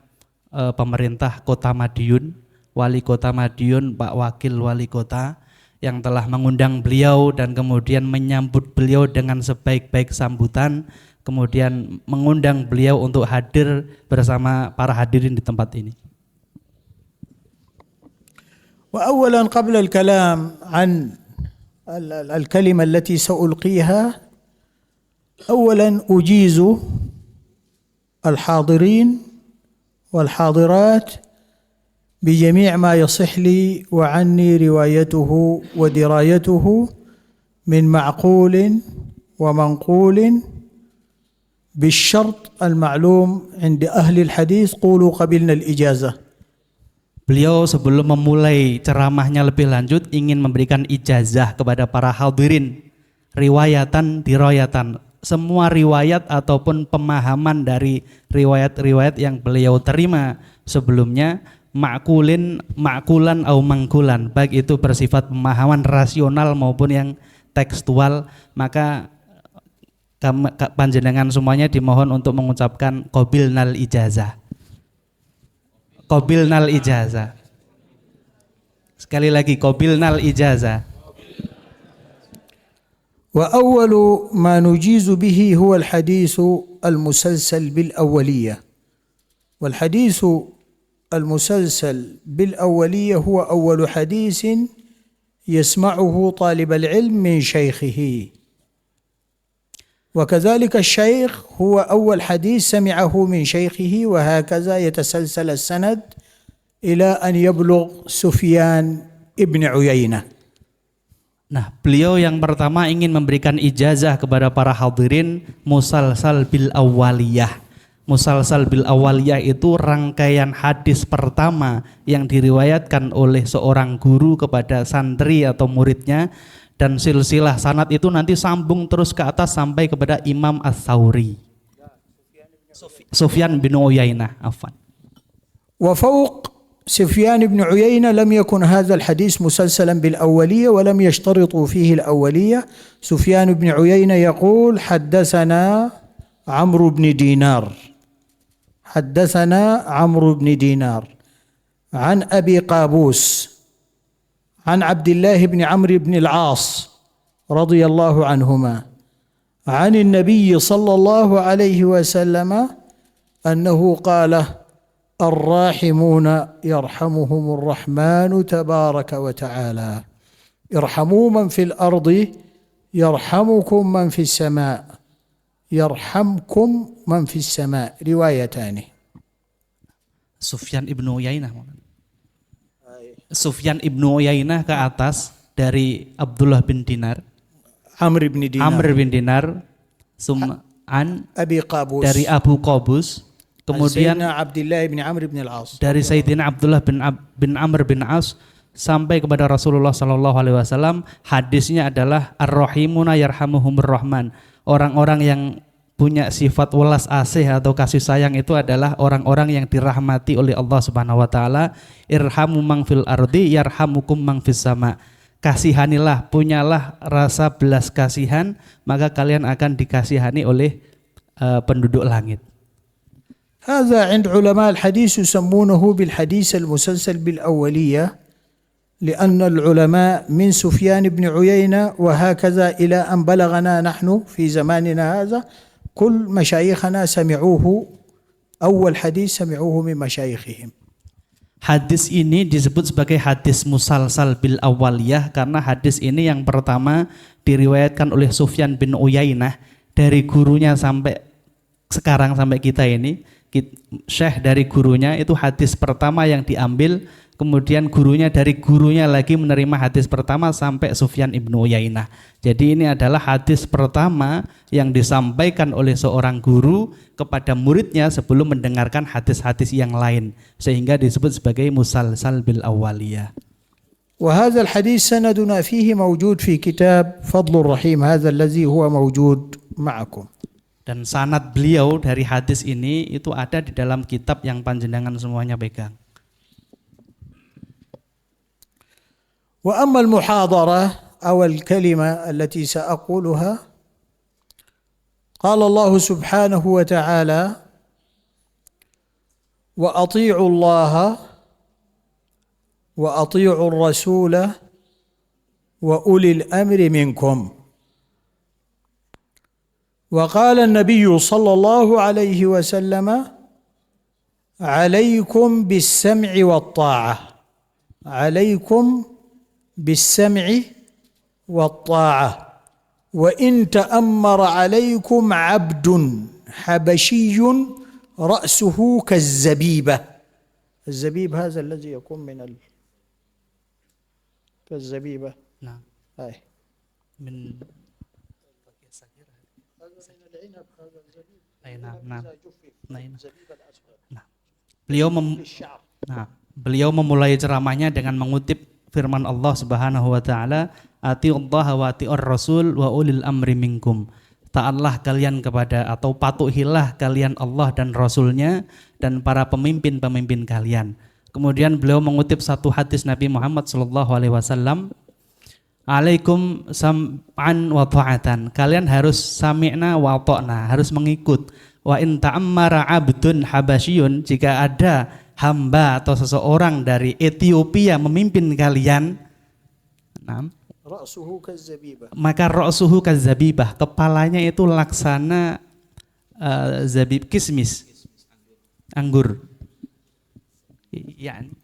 pemerintah Kota Madiun, Wali Kota Madiun, Pak Wakil Wali Kota yang telah mengundang beliau dan kemudian menyambut beliau dengan sebaik-baik sambutan, kemudian mengundang beliau untuk hadir bersama para hadirin di tempat ini. وأولا قبل الكلام عن الكلمة التي سألقيها، أولا أجيز الحاضرين والحاضرات بجميع ما يصح لي وعني روايته ودرايته من معقول ومنقول بالشرط المعلوم عند أهل الحديث قولوا قبلنا الإجازة. Beliau sebelum memulai ceramahnya lebih lanjut ingin memberikan ijazah kepada para hadirin, riwayatan, dirayatan, semua riwayat ataupun pemahaman dari riwayat-riwayat yang beliau terima sebelumnya, makulan atau mangkulan, baik itu bersifat pemahaman rasional maupun yang tekstual, maka panjenengan semuanya dimohon untuk mengucapkan qabilnal ijazah. Qabilnal ijazah. Sekali lagi qabilnal ijazah. وأول ما نجيز به هو الحديث المسلسل بالأولية، والحديث المسلسل بالأولية هو أول حديث يسمعه طالب العلم من شيخه، وكذلك الشيخ هو أول حديث سمعه من شيخه، وهكذا يتسلسل السند إلى أن يبلغ سفيان ابن عيينة. Nah, beliau yang pertama ingin memberikan ijazah kepada para hadirin musalsal bil awaliyah. Musalsal bil awaliyah itu rangkaian hadis pertama yang diriwayatkan oleh seorang guru kepada santri atau muridnya, dan silsilah sanad itu nanti sambung terus ke atas sampai kepada Imam Ats-Tsauri. Sufyan bin Uyainah, afwan. وفوق سفيان بن عيينة لم يكن هذا الحديث مسلسلا بالأولية ولم يشترطوا فيه الأولية. سفيان بن عيينة يقول حدثنا عمرو بن دينار، حدثنا عمرو بن دينار عن أبي قابوس عن عبد الله بن عمرو بن العاص رضي الله عنهما عن النبي صلى الله عليه وسلم أنه قال الراحمون يرحمهم الرحمن تبارك وتعالى ارحموا من في الأرض يرحمكم من في السماء يرحمكم من في السماء. روايتان. Sufyan ibnu Uyainah. Sufyan ibnu Uyainah ke atas dari Abdullah bin Dinar, Amr bin Dinar, Amr bin Dinar, Sum'an Abi Qabus, dari Abu Qabus, kemudian Sayyidina Abdullah bin Amr bin Al-As, dari Sayyidina Abdullah bin Amr bin As sampai kepada Rasulullah sallallahu alaihi wasallam. Hadisnya adalah ar-rahimuna yarhamuhumur rahman. Orang-orang yang punya sifat welas asih atau kasih sayang itu adalah orang-orang yang dirahmati oleh Allah Subhanahu wa taala. Irhamu man fil ardi yarhamukum man fis sama. Kasihanilah, punyalah rasa belas kasihan, maka kalian akan dikasihani oleh penduduk langit. هذا عند علماء الحديث يسمونه بالحديث المسلسل بالأولية، لأن العلماء من سفيان بن عيينة وهكذا إلى أن بلغنا نحن في زماننا هذا كل مشايخنا سمعوه، أول حديث سمعوه من مشايخهم. Hadis ini disebut sebagai hadis musalsal bil awaliyah karena hadis ini yang pertama diriwayatkan oleh Sufyan bin Uyainah dari gurunya sampai sekarang sampai kita ini. Syekh dari gurunya itu hadis pertama yang diambil, kemudian gurunya dari gurunya lagi menerima hadis pertama sampai Sufyan ibnu Uyainah. Jadi ini adalah hadis pertama yang disampaikan oleh seorang guru kepada muridnya sebelum mendengarkan hadis-hadis yang lain, sehingga disebut sebagai musalsal bil awaliyah. وهذا الحديث سندنا فيه موجود في كتاب فضل الرحيم هذا الذي هو موجود معكم. Dan sanad beliau dari hadis ini itu ada di dalam kitab yang panjenengan semuanya pegang. وأما المحاضرة أو الكلمة التي سأقولها، قال الله سبحانه وتعالى: وأطيعوا الله وأطيعوا الرسول وأولي الأمر منكم. وقال النبي صلى الله عليه وسلم: عليكم بالسمع والطاعة، عليكم بالسمع والطاعة، وإن تأمر عليكم عبد حبشي رأسه كالزبيبة. الزبيب هذا الذي يكون من كالزبيبة. نعم. هاي من Beliau memulai ceramahnya dengan mengutip firman Allah Subhanahu wa taala, "Atiullaha wa atiur rasul wa ulil amri minkum." Taatlah kalian kepada atau patuhilah kalian Allah dan Rasulnya dan para pemimpin-pemimpin kalian. Kemudian beliau mengutip satu hadis Nabi Muhammad SAW, "Alaikum sam'an wa ta'atan." Kalian harus sami'na wa ta'na, harus mengikut. Wa in ta'ammara 'abdun habasyun, jika ada hamba atau seseorang dari Ethiopia memimpin kalian, maka ra'suhu kazzabibah, kepalanya itu laksana zabib, kismis, anggur. Yani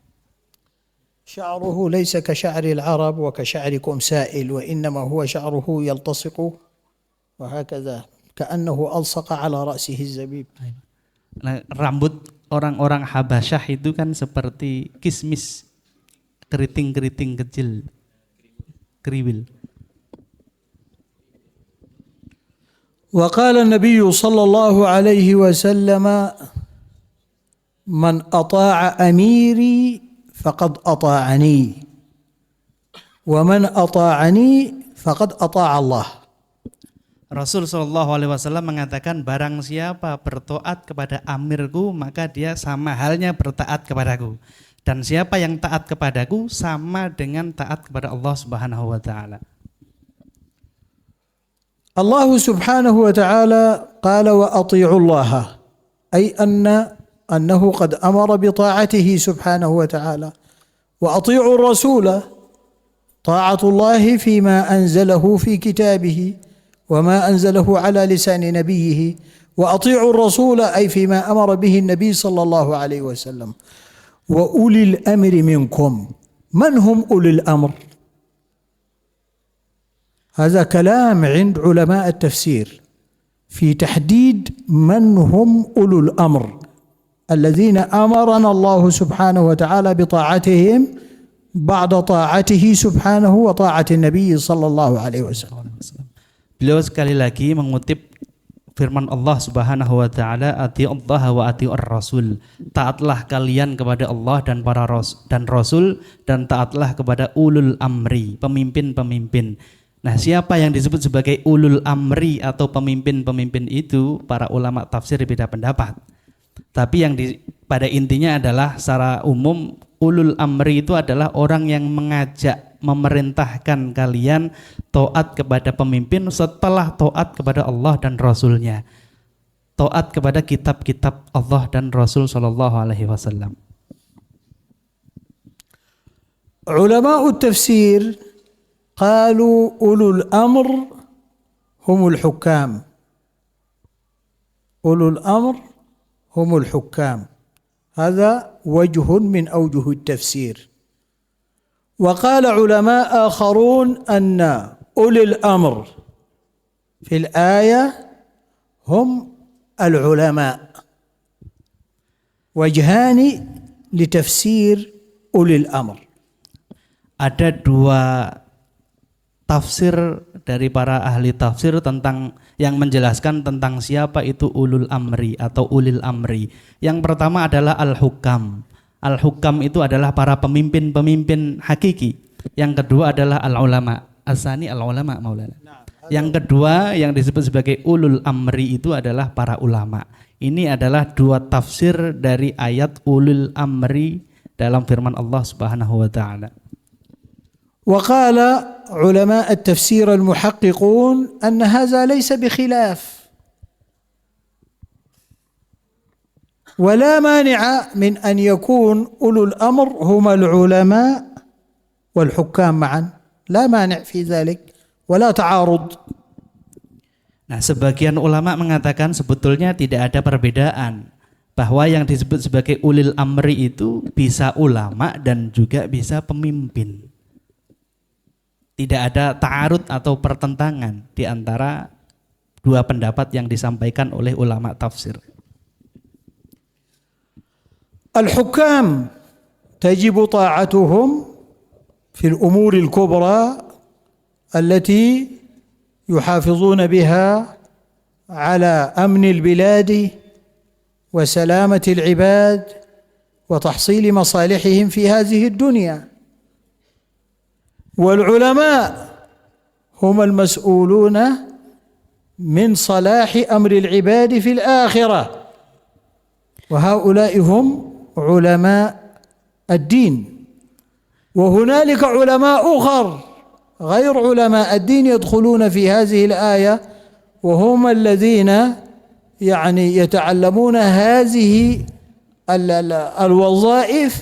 شعره ليس كشعر العرب وكشعركم سائل، وإنما هو شعره يلتصق وهكذا كأنه ألصق على رأسه الزبيب. Nah, rambut orang-orang Habasyah itu kan seperti kismis, keriting-keriting kecil, kriwil. وقال النبي صلى الله عليه وسلم: من أطاع أميري فقد أطاعني، ومن أطاعني فقد أطاع الله. Rasul SAW mengatakan, barang siapa bertaat kepada amirku maka dia sama halnya bertaat kepadaku, dan siapa yang taat kepadaku sama dengan taat kepada Allah Subhanahu wa taala. Allah Subhanahu wa taala qala wa ati'u Allah, ay أنه قد أمر بطاعته سبحانه وتعالى. وأطيعوا الرسول، طاعة الله فيما أنزله في كتابه وما أنزله على لسان نبيه. وأطيعوا الرسول أي فيما أمر به النبي صلى الله عليه وسلم. وأولي الأمر منكم، من هم أولي الأمر؟ هذا كلام عند علماء التفسير في تحديد من هم أولو الأمر الذين أمرنا الله سبحانه وتعالى بطاعتهم بعد طاعته سبحانه وطاعة النبي صلى الله عليه وسلم. Beliau sekali lagi mengutip firman Allah Subhanahu wa taala, "Atiullaha wa atiur rasul." Taatlah kalian kepada Allah dan para rasul, dan taatlah kepada ulul amri, pemimpin-pemimpin. Nah, siapa yang disebut sebagai ulul amri atau pemimpin-pemimpin itu, para ulama tafsir beda pendapat. Tapi yang pada intinya adalah secara umum ulul amri itu adalah orang yang mengajak, memerintahkan kalian taat kepada pemimpin setelah taat kepada Allah dan Rasulnya, taat kepada kitab-kitab Allah dan Rasul Sallallahu Alaihi Wasallam. Ulama tafsir qalu ulul amr humul hukam. Ulul amr هم الحكام. هذا وجه من أوجه التفسير. وقال علماء آخرون أن أولي الأمر في الآية هم العلماء. وجهان لتفسير أولي الأمر. Ada dua tafsir dari para ahli tafsir tentang yang menjelaskan tentang siapa itu ulul amri atau ulil amri. Yang pertama adalah al-hukam. Al-hukam itu adalah para pemimpin-pemimpin hakiki. Yang kedua adalah al-ulama. Asani al-ulama Maulana. Yang kedua yang disebut sebagai ulul amri itu adalah para ulama. Ini adalah dua tafsir dari ayat ulul amri dalam firman Allah Subhanahu wa taala. وقال علماء التفسير المحققون أن هذا ليس بخلاف، ولا مانع من أن يكون أولو الأمر هم العلماء والحكام معا، لا مانع في ذلك ولا تعارض. Nah, sebagian ulama mengatakan sebetulnya tidak ada perbedaan, bahwa yang disebut sebagai ulil amri itu bisa ulama dan juga bisa pemimpin. Tidak ada ta'arud atau pertentangan di antara dua pendapat yang disampaikan oleh ulama tafsir. الحكام تجب طاعتهم في الأمور الكبرى التي يحافظون بها على أمن البلاد وسلامة العباد وتحصيل مصالحهم في هذه الدنيا، والعلماء هم المسؤولون من صلاح أمر العباد في الآخرة، وهؤلاء هم علماء الدين. وهنالك علماء أخر غير علماء الدين يدخلون في هذه الآية، وهم الذين يتعلمون هذه الوظائف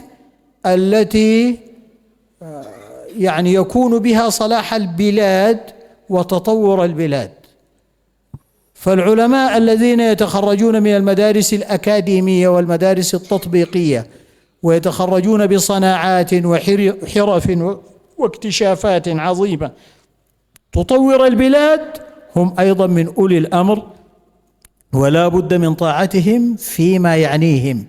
التي يكون بها صلاح البلاد وتطور البلاد. فالعلماء الذين يتخرجون من المدارس الأكاديمية والمدارس التطبيقية ويتخرجون بصناعات وحرف واكتشافات عظيمة تطور البلاد هم أيضا من أولي الأمر، ولا بد من طاعتهم فيما يعنيهم.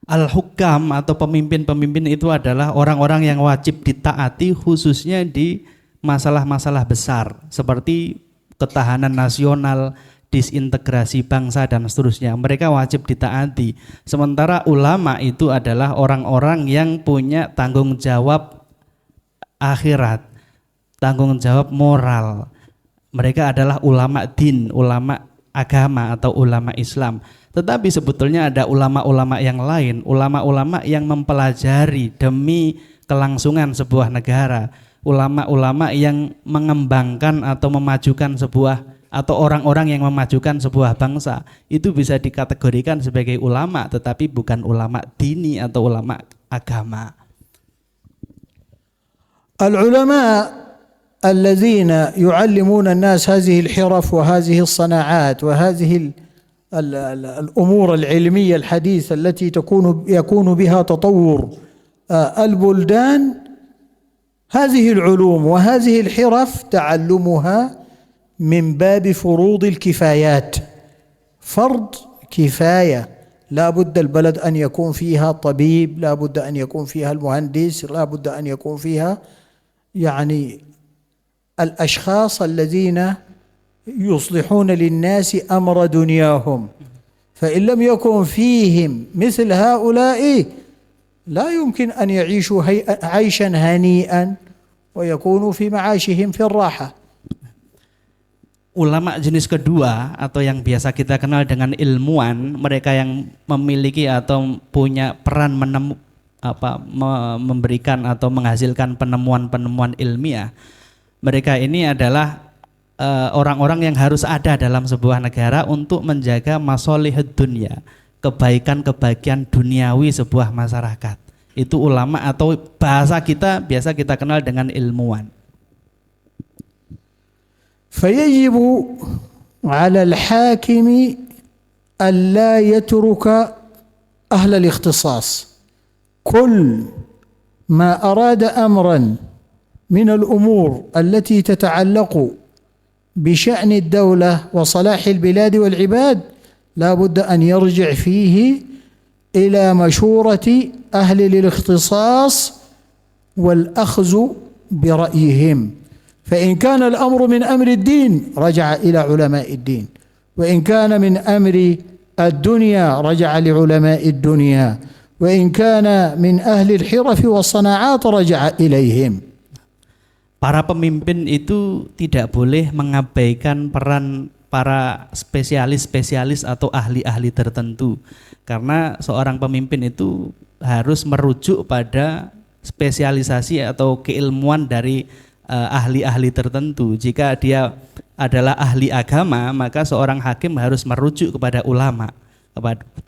Al-hukam atau pemimpin-pemimpin itu adalah orang-orang yang wajib ditaati khususnya di masalah-masalah besar seperti ketahanan nasional, disintegrasi bangsa dan seterusnya. Mereka wajib ditaati. Sementara ulama itu adalah orang-orang yang punya tanggung jawab akhirat, tanggung jawab moral. Mereka adalah ulama din, ulama agama atau ulama Islam. Tetapi sebetulnya ada ulama-ulama yang lain, ulama-ulama yang mempelajari demi kelangsungan sebuah negara, ulama-ulama yang mengembangkan atau memajukan sebuah atau orang-orang yang memajukan sebuah bangsa. Itu bisa dikategorikan sebagai ulama, tetapi bukan ulama dini atau ulama agama. Al-ulama الذين يعلمون الناس هذه الحرف وهذه الصناعات وهذه الأمور العلمية الحديثة التي يكون بها تطور البلدان، هذه العلوم وهذه الحرف تعلمها من باب فروض الكفايات، فرض كفاية، لا بد البلد أن يكون فيها طبيب، لا بد أن يكون فيها المهندس، لا بد أن يكون فيها الأشخاص الذين يصلحون للناس أمر دنياهم. فإن لم يكن فيهم مثل هؤلاء لا يمكن أن يعيشوا عيشا هنيئا ويكونوا في معاشهم في الراحة. Ulama jenis kedua atau yang biasa kita kenal dengan ilmuwan, mereka yang memiliki atau punya peran memberikan atau menghasilkan penemuan-penemuan ilmiah. Mereka ini adalah orang-orang yang harus ada dalam sebuah negara untuk menjaga masolihud dunya, kebaikan-kebaikan duniawi sebuah masyarakat. Itu ulama atau bahasa kita biasa kita kenal dengan ilmuwan. فيجب على الحاكم ألا يترك أهل الاختصاص. كل ما أراد أمرا من الأمور التي تتعلق بشأن الدولة وصلاح البلاد والعباد لا بد أن يرجع فيه إلى مشورة أهل الاختصاص والأخذ برأيهم. فإن كان الأمر من أمر الدين رجع إلى علماء الدين، وإن كان من أمر الدنيا رجع لعلماء الدنيا، وإن كان من أهل الحرف والصناعات رجع إليهم. Para pemimpin itu tidak boleh mengabaikan peran para spesialis-spesialis atau ahli-ahli tertentu, karena seorang pemimpin itu harus merujuk pada spesialisasi atau keilmuan dari ahli-ahli tertentu. Jika dia adalah ahli agama, maka seorang hakim harus merujuk kepada ulama.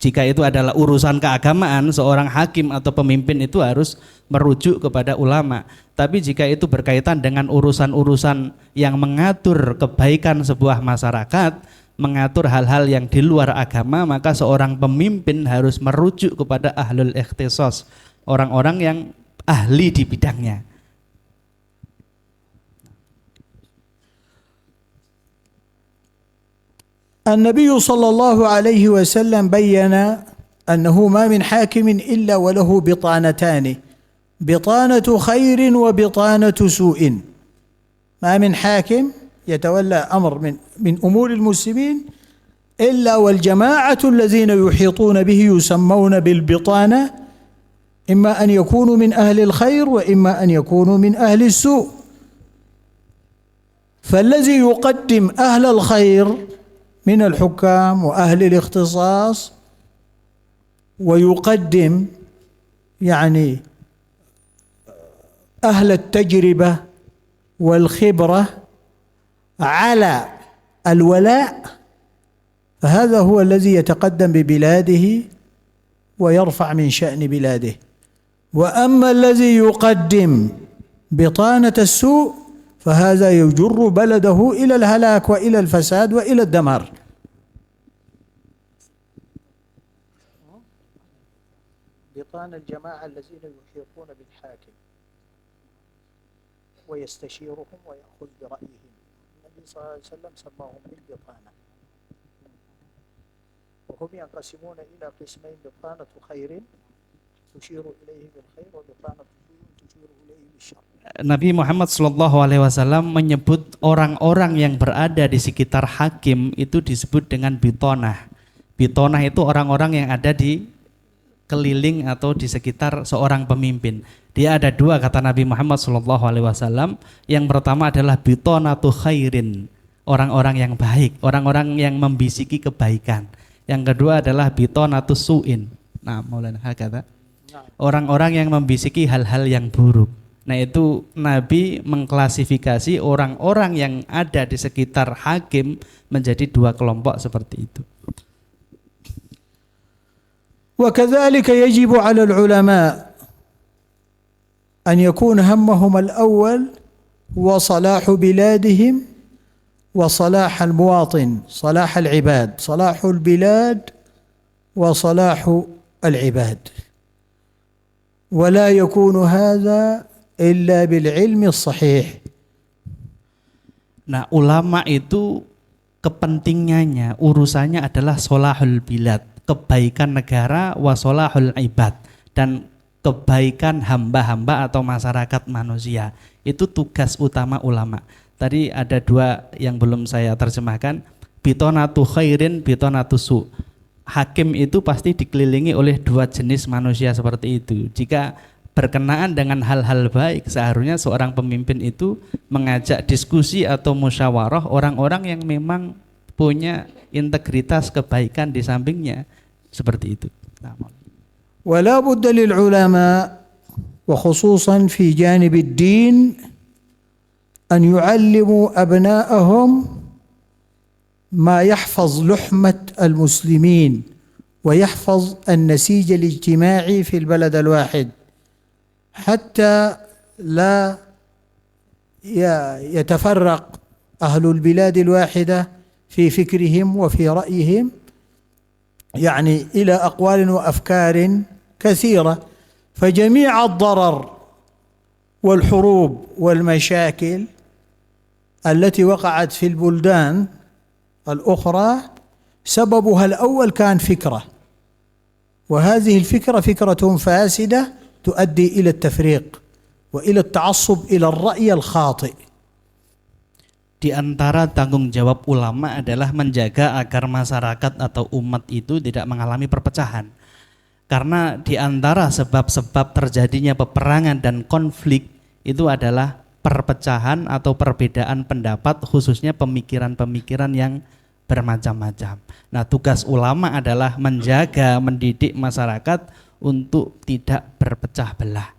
Jika itu adalah urusan keagamaan, seorang hakim atau pemimpin itu harus merujuk kepada ulama. Tapi jika itu berkaitan dengan urusan-urusan yang mengatur kebaikan sebuah masyarakat, mengatur hal-hal yang di luar agama, maka seorang pemimpin harus merujuk kepada ahlul ikhtisas, orang-orang yang ahli di bidangnya. النبي صلى الله عليه وسلم بين أنه ما من حاكم إلا وله بطانتان، بطانة خير وبطانة سوء. ما من حاكم يتولى أمر من أمور المسلمين إلا والجماعة الذين يحيطون به يسمون بالبطانة، إما أن يكونوا من أهل الخير وإما أن يكونوا من أهل السوء. فالذي يقدم أهل الخير من الحكام وأهل الاختصاص ويقدم يعني أهل التجربة والخبرة على الولاء، فهذا هو الذي يتقدم ببلاده ويرفع من شأن بلاده. وأما الذي يقدم بطانة السوء فهذا يجر بلده إلى الهلاك وإلى الفساد وإلى الدمار. بطانة الجماعة الذين يحيطون بالحاكم ويستشيرهم ويأخذ برأيهم، النبي صلى الله عليه وسلم سماهم بالبطانة، وهم ينقسمون إلى قسمين: بطانة خير تشير إليه بالخير وبطانة سوء تشير إليه بالشر. Nabi Muhammad SAW menyebut orang-orang yang berada di sekitar hakim itu disebut dengan bitonah. Bitonah itu orang-orang yang ada di keliling atau di sekitar seorang pemimpin. Dia ada dua, kata Nabi Muhammad SAW. Yang pertama adalah bitonatu khairin, orang-orang yang baik, orang-orang yang membisiki kebaikan. Yang kedua adalah bitonatu su'in. Nah, Maulana hakata, orang-orang yang membisiki hal-hal yang buruk. Nah, itu Nabi mengklasifikasi orang-orang yang ada di sekitar hakim menjadi dua kelompok seperti itu. وكذلك يجب على العلماء أن يكون همهم الأول وصلاح بلادهم وصلاح المواطن، صلاح العباد، صلاح البلاد وصلاح العباد، ولا يكون هذا إلا بالعلم الصحيح. Nah, ulama itu kepentingannya, urusannya adalah solahul bilad, kebaikan negara, wa solahul ibad, dan kebaikan hamba-hamba atau masyarakat manusia. Itu tugas utama ulama. Tadi ada dua yang belum saya terjemahkan, bitonatu khairin, bitonatu su. Hakim itu pasti dikelilingi oleh dua jenis manusia seperti itu. Jika berkenaan dengan hal-hal baik, seharusnya seorang pemimpin itu mengajak diskusi atau musyawarah orang-orang yang memang punya integritas kebaikan di sampingnya, seperti itu. ولا بد للعلماء وخصوصا في جانب الدين أن يعلموا أبناءهم ما يحفظ لحمة المسلمين ويحفظ النسيج الاجتماعي في البلد الواحد، حتى لا يتفرق أهل البلاد الواحدة في فكرهم وفي رأيهم، يعني إلى أقوال وأفكار كثيرة، فجميع الضرر والحروب والمشاكل التي وقعت في البلدان الأخرى سببها الأول كان فكرة، وهذه الفكرة فكرة فاسدة تؤدي إلى التفريق وإلى التعصب إلى الرأي الخاطئ. Di antara tanggung jawab ulama adalah menjaga agar masyarakat atau umat itu tidak mengalami perpecahan. Karena di antara sebab-sebab terjadinya peperangan dan konflik itu adalah perpecahan atau perbedaan pendapat, khususnya pemikiran-pemikiran yang bermacam-macam. Nah, tugas ulama adalah menjaga, mendidik masyarakat untuk tidak berpecah belah.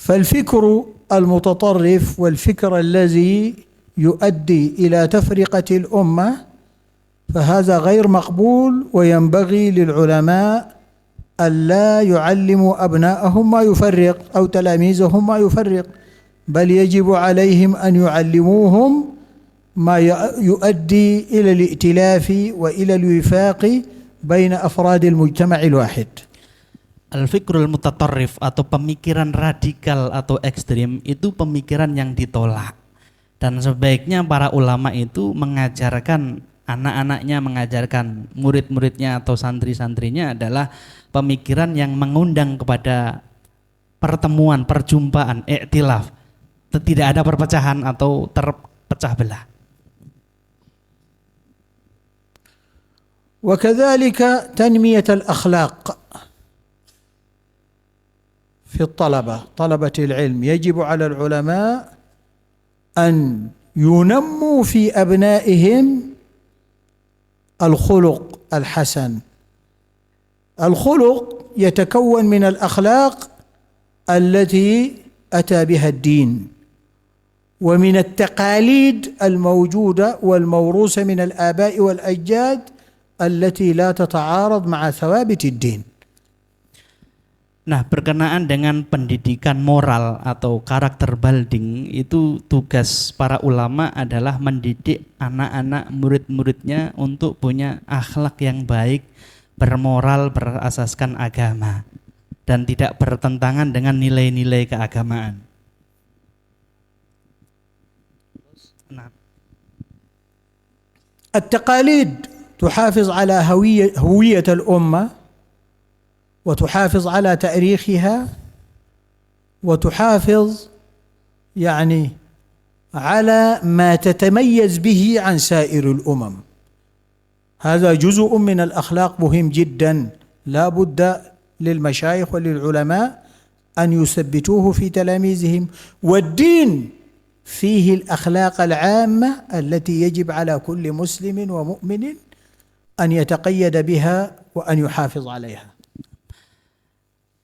فالفكر المتطرف والفكر الذي يؤدي إلى تفرقة الأمة فهذا غير مقبول، وينبغي للعلماء ألا يعلموا أبناءهم ما يفرق أو تلاميذهم ما يفرق، بل يجب عليهم أن يعلموهم ما يؤدي إلى الائتلاف وإلى الوفاق بين أفراد المجتمع الواحد. Al-fikrul mutatarrif atau pemikiran radikal atau ekstrim itu pemikiran yang ditolak. Dan sebaiknya para ulama itu mengajarkan anak-anaknya, mengajarkan murid-muridnya atau santri-santrinya adalah pemikiran yang mengundang kepada pertemuan, perjumpaan, iktilaf. Tidak ada perpecahan atau terpecah belah. وكذلك تنمية الأخلاق في طلبة العلم، يجب على العلماء أن ينموا في أبنائهم الخلق الحسن. الخلق يتكون من الأخلاق التي أتى بها الدين، ومن التقاليد الموجودة والموروثة من الآباء والأجداد التي لا تتعارض مع ثوابت الدين. Nah, berkenaan dengan pendidikan moral atau karakter building, itu tugas para ulama adalah mendidik anak-anak murid-muridnya untuk punya akhlak yang baik, bermoral, berasaskan agama, dan tidak bertentangan dengan nilai-nilai keagamaan. Nah. التقاليد تحافظ على هوية الأمة، وتحافظ على تاريخها، وتحافظ على ما تتميز به عن سائر الأمم. هذا جزء من الأخلاق مهم جدا، لا بد للمشايخ وللعلماء أن يثبتوه في تلاميذهم. والدين فيه الأخلاق العامة التي يجب على كل مسلم ومؤمن أن يتقيد بها وأن يحافظ عليها.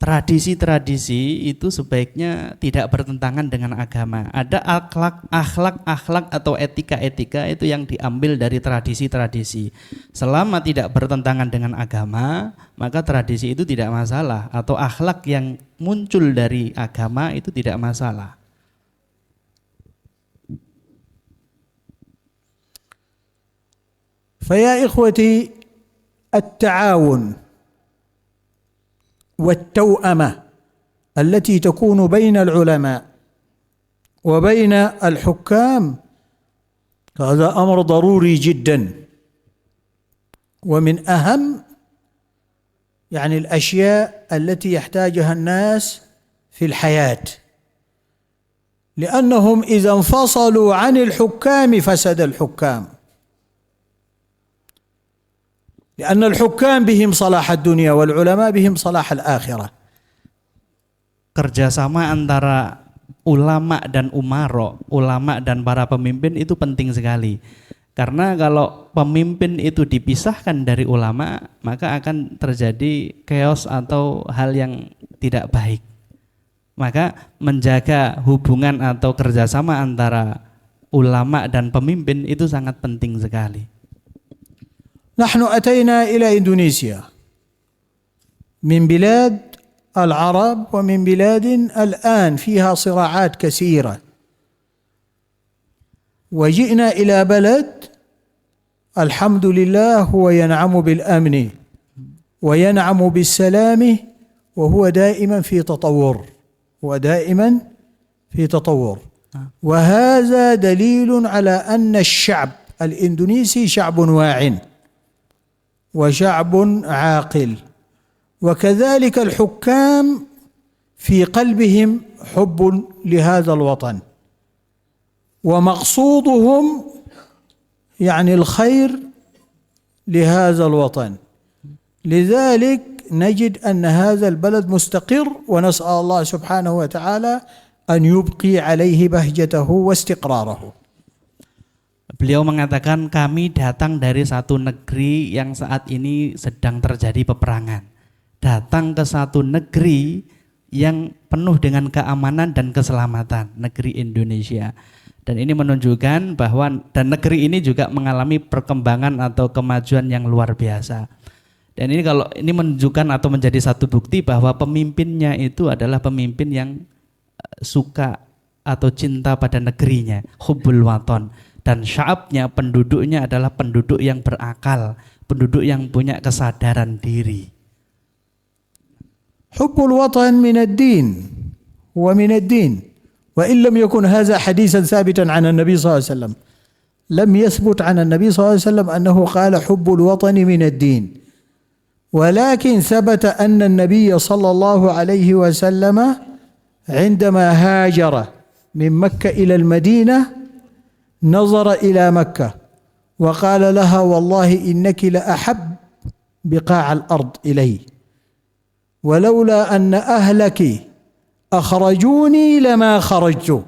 Tradisi-tradisi itu sebaiknya tidak bertentangan dengan agama. Ada akhlak atau etika-etika itu yang diambil dari tradisi-tradisi. Selama tidak bertentangan dengan agama, maka tradisi itu tidak masalah, atau akhlak yang muncul dari agama itu tidak masalah. فيا إخوتي، التعاون والتوأمة التي تكون بين العلماء وبين الحكام هذا أمر ضروري جدا، ومن أهم الأشياء التي يحتاجها الناس في الحياة، لأنهم إذا انفصلوا عن الحكام فسد الحكام، لأن الحكام بهم صلاح الدنيا والعلماء بهم صلاح الآخرة. Kerjasama antara ulama dan umaro, ulama dan para pemimpin itu penting sekali. Karena kalau pemimpin itu dipisahkan dari ulama, maka akan terjadi chaos atau hal yang tidak baik. Maka menjaga hubungan atau kerjasama antara ulama dan pemimpin itu sangat penting sekali. نحن أتينا إلى إندونيسيا من بلاد العرب ومن بلاد الآن فيها صراعات كثيرة، وجئنا إلى بلد الحمد لله هو ينعم بالأمن وينعم بالسلام، وهو دائما في تطور، وهذا دليل على أن الشعب الإندونيسي شعب واعٍ وشعب عاقل، وكذلك الحكام في قلبهم حب لهذا الوطن، ومقصودهم الخير لهذا الوطن. لذلك نجد أن هذا البلد مستقر، ونسأل الله سبحانه وتعالى أن يبقي عليه بهجته واستقراره. Beliau mengatakan, kami datang dari satu negeri yang saat ini sedang terjadi peperangan. Datang ke satu negeri yang penuh dengan keamanan dan keselamatan, negeri Indonesia. Dan ini menunjukkan bahwa dan negeri ini juga mengalami perkembangan atau kemajuan yang luar biasa. Dan ini kalau ini menunjukkan atau menjadi satu bukti bahwa pemimpinnya itu adalah pemimpin yang suka atau cinta pada negerinya, hubbul waton. Dan sya'abnya, penduduknya adalah penduduk yang berakal, penduduk yang punya kesadaran diri. Hubbul watan min ad-din, huwa min ad-din. وإن لم يكن هذا حديثا ثابتا عن النبي صلى الله عليه وسلم لم يثبت عن النبي صلى الله عليه وسلم أنه قال حب الوطن من الدين ولكن ثبت أن النبي صلى الله عليه وسلم عندما هاجر من مكة إلى المدينة نظر إلى مكة وقال لها والله إنك لأحب بقاع الأرض إلي ولولا أن أهلك أخرجوني لما خرجت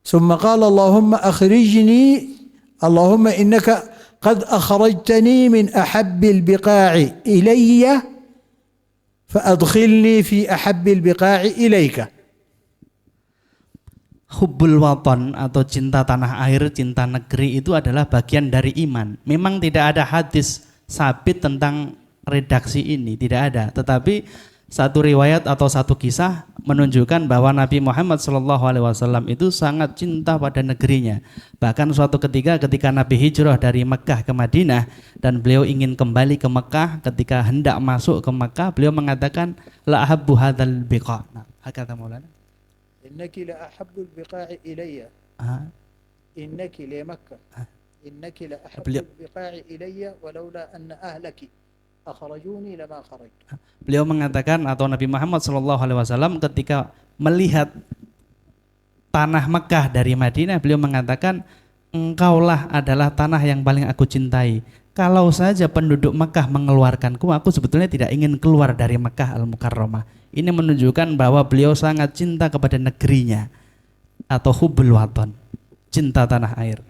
ثم قال اللهم أخرجني اللهم إنك قد أخرجتني من أحب البقاع إلي فأدخلني في أحب البقاع إليك. Hubbul waton atau cinta tanah air, cinta negeri itu adalah bagian dari iman. Memang tidak ada hadis sabit tentang redaksi ini, tidak ada. Tetapi satu riwayat atau satu kisah menunjukkan bahwa Nabi Muhammad SAW itu sangat cinta pada negerinya. Bahkan suatu ketika Nabi hijrah dari Mekah ke Madinah dan beliau ingin kembali ke Mekah, ketika hendak masuk ke Mekah beliau mengatakan la ahabbu hadzal biqa. Nah, kata Maulana, innaki la ahabbul biqa'i ilayya. Innaki li Makkah. Innaki la ahabbul biqa'i ilayya walaula anna ahlaki akhrajuni lama kharajtu. Beliau mengatakan atau Nabi Muhammad SAW ketika melihat tanah Mekah dari Madinah, beliau mengatakan engkaulah adalah tanah yang paling aku cintai. Kalau saja penduduk Mekah mengeluarkanku, aku sebetulnya tidak ingin keluar dari Mekah Al-Mukarramah. Ini menunjukkan bahwa beliau sangat cinta kepada negerinya atau hubbul waton, cinta tanah air.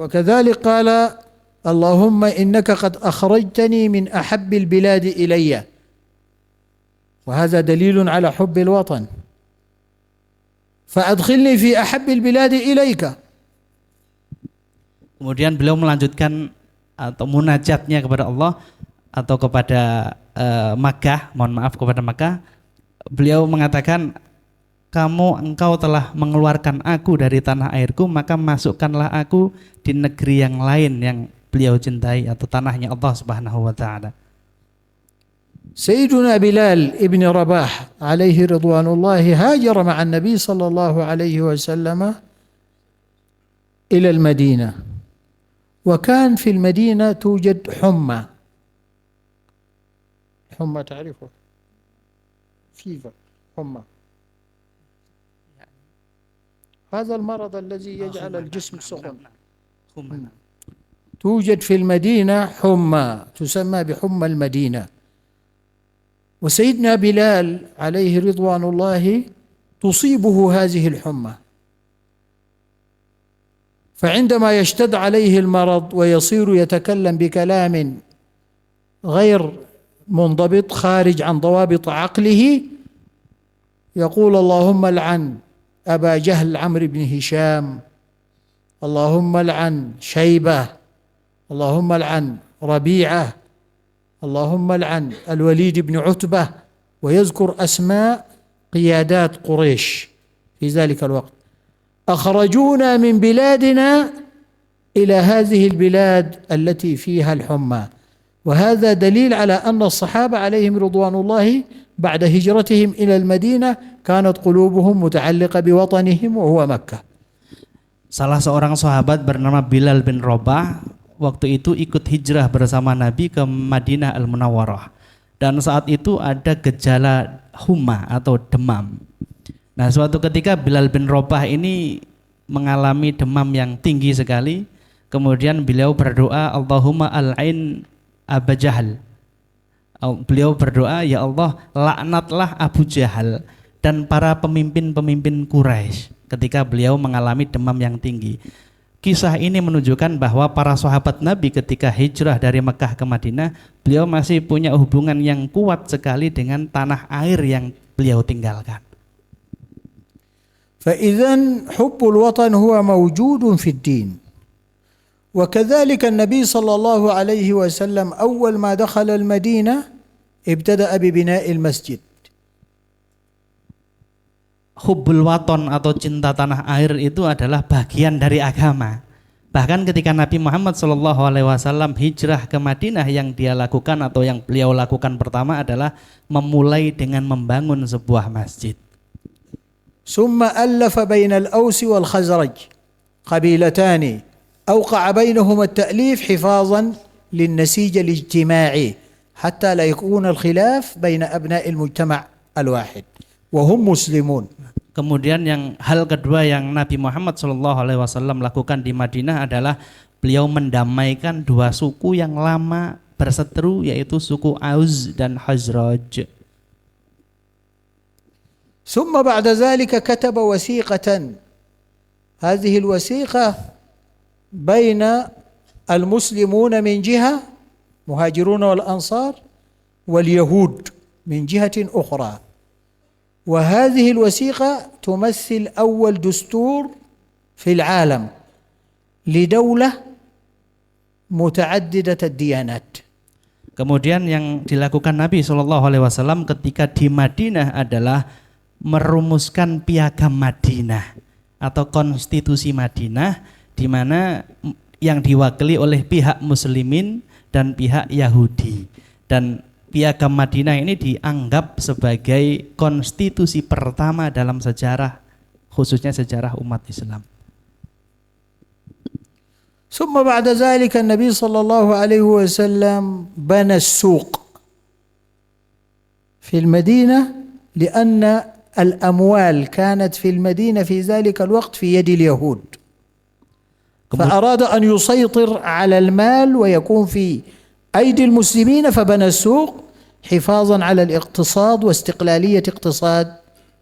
Wa kadzalik qala اللهم إنك قد أخرجتني من أحب البلاد إلي وهذا دليل على حب الوطن فأدخلني في أحب البلاد إليك. Kemudian beliau melanjutkan atau munajatnya kepada Allah atau kepada Makkah, mohon maaf kepada Makkah. Beliau mengatakan, engkau telah mengeluarkan aku dari tanah airku, maka masukkanlah aku di negeri yang lain yang beliau cintai atau tanahnya Allah Subhanahu wa taala. Sayyiduna Bilal ibn Rabah alaihi ridwanullah hajar ma'a Nabi sallallahu alaihi wasallam ila al-Madinah. Wa kan fi al-Madinah tujad humma. Humma ta'rifu? Fever, humma. هذا المرض الذي يجعل الجسم سخن. توجد في المدينة حمى تسمى بحمى المدينة وسيدنا بلال عليه رضوان الله تصيبه هذه الحمى فعندما يشتد عليه المرض ويصير يتكلم بكلام غير منضبط خارج عن ضوابط عقله يقول اللهم لعن أبا جهل عمرو بن هشام اللهم لعن شيبة اللهم لعن ربيعة اللهم لعن الوليد بن عتبة ويذكر أسماء قيادات قريش في ذلك الوقت أخرجونا من بلادنا إلى هذه البلاد التي فيها الحمى وهذا دليل على أن الصحابة عليهم رضوان الله بعد هجرتهم إلى المدينة كانت قلوبهم متعلقة بوطنهم وهو مكة. Salah seorang sahabat bernama Bilal bin Rabah waktu itu ikut hijrah bersama Nabi ke Madinah Al-Munawwarah. Dan saat itu ada gejala huma atau demam. Nah, suatu ketika Bilal bin Rabah ini mengalami demam yang tinggi sekali. Kemudian beliau berdoa, Allahumma al-ain Abu Jahal. Beliau berdoa, ya Allah, laknatlah Abu Jahal dan para pemimpin-pemimpin Quraisy ketika beliau mengalami demam yang tinggi. Kisah ini menunjukkan bahwa para sahabat Nabi ketika hijrah dari Mekah ke Madinah, beliau masih punya hubungan yang kuat sekali dengan tanah air yang beliau tinggalkan. فإذن حب الوطن هو موجود في الدين. وكذلك النبي صلى الله عليه وسلم أول ما دخل المدينة ابتدأ ببناء المسجد. Hubbul waton atau cinta tanah air itu adalah bagian dari agama. Bahkan ketika Nabi Muhammad SAW hijrah ke Madinah, yang dia lakukan atau yang beliau lakukan pertama adalah memulai dengan membangun sebuah masjid. ثم ألف بين الأوس والخزرج قبيلتان أوقع بينهما التأليف حفاظا للنسيج الاجتماعي حتى لا يكون الخلاف بين أبناء المجتمع الواحد وهم مسلمون. Kemudian yang hal kedua yang Nabi Muhammad SAW lakukan di Madinah adalah beliau mendamaikan dua suku yang lama berseteru, yaitu suku Aus dan Khazraj. ثم بعد ذلك كتب وثيقة، هذه الوثيقة بين المسلمون من جهة مهاجرون والأنصار واليهود من جهة أخرى، وهذه الوثيقة تمثل أول دستور في العالم لدولة متعددة الديانات. Kemudian yang dilakukan Nabi SAW ketika di Madinah adalah merumuskan piagam Madinah atau konstitusi Madinah, di mana yang diwakili oleh pihak muslimin dan pihak Yahudi. Dan piagam Madinah ini dianggap sebagai konstitusi pertama dalam sejarah, khususnya sejarah umat Islam. ثم بعد ذلك النبي صلى الله عليه وسلم بنى السوق في المدينة، لأن الأموال كانت في المدينة في ذلك الوقت في يد اليهود، فأراد أن يسيطر على المال ويكون في أيدي المسلمين، فبنى السوق حفاظا على الاقتصاد واستقلالية اقتصاد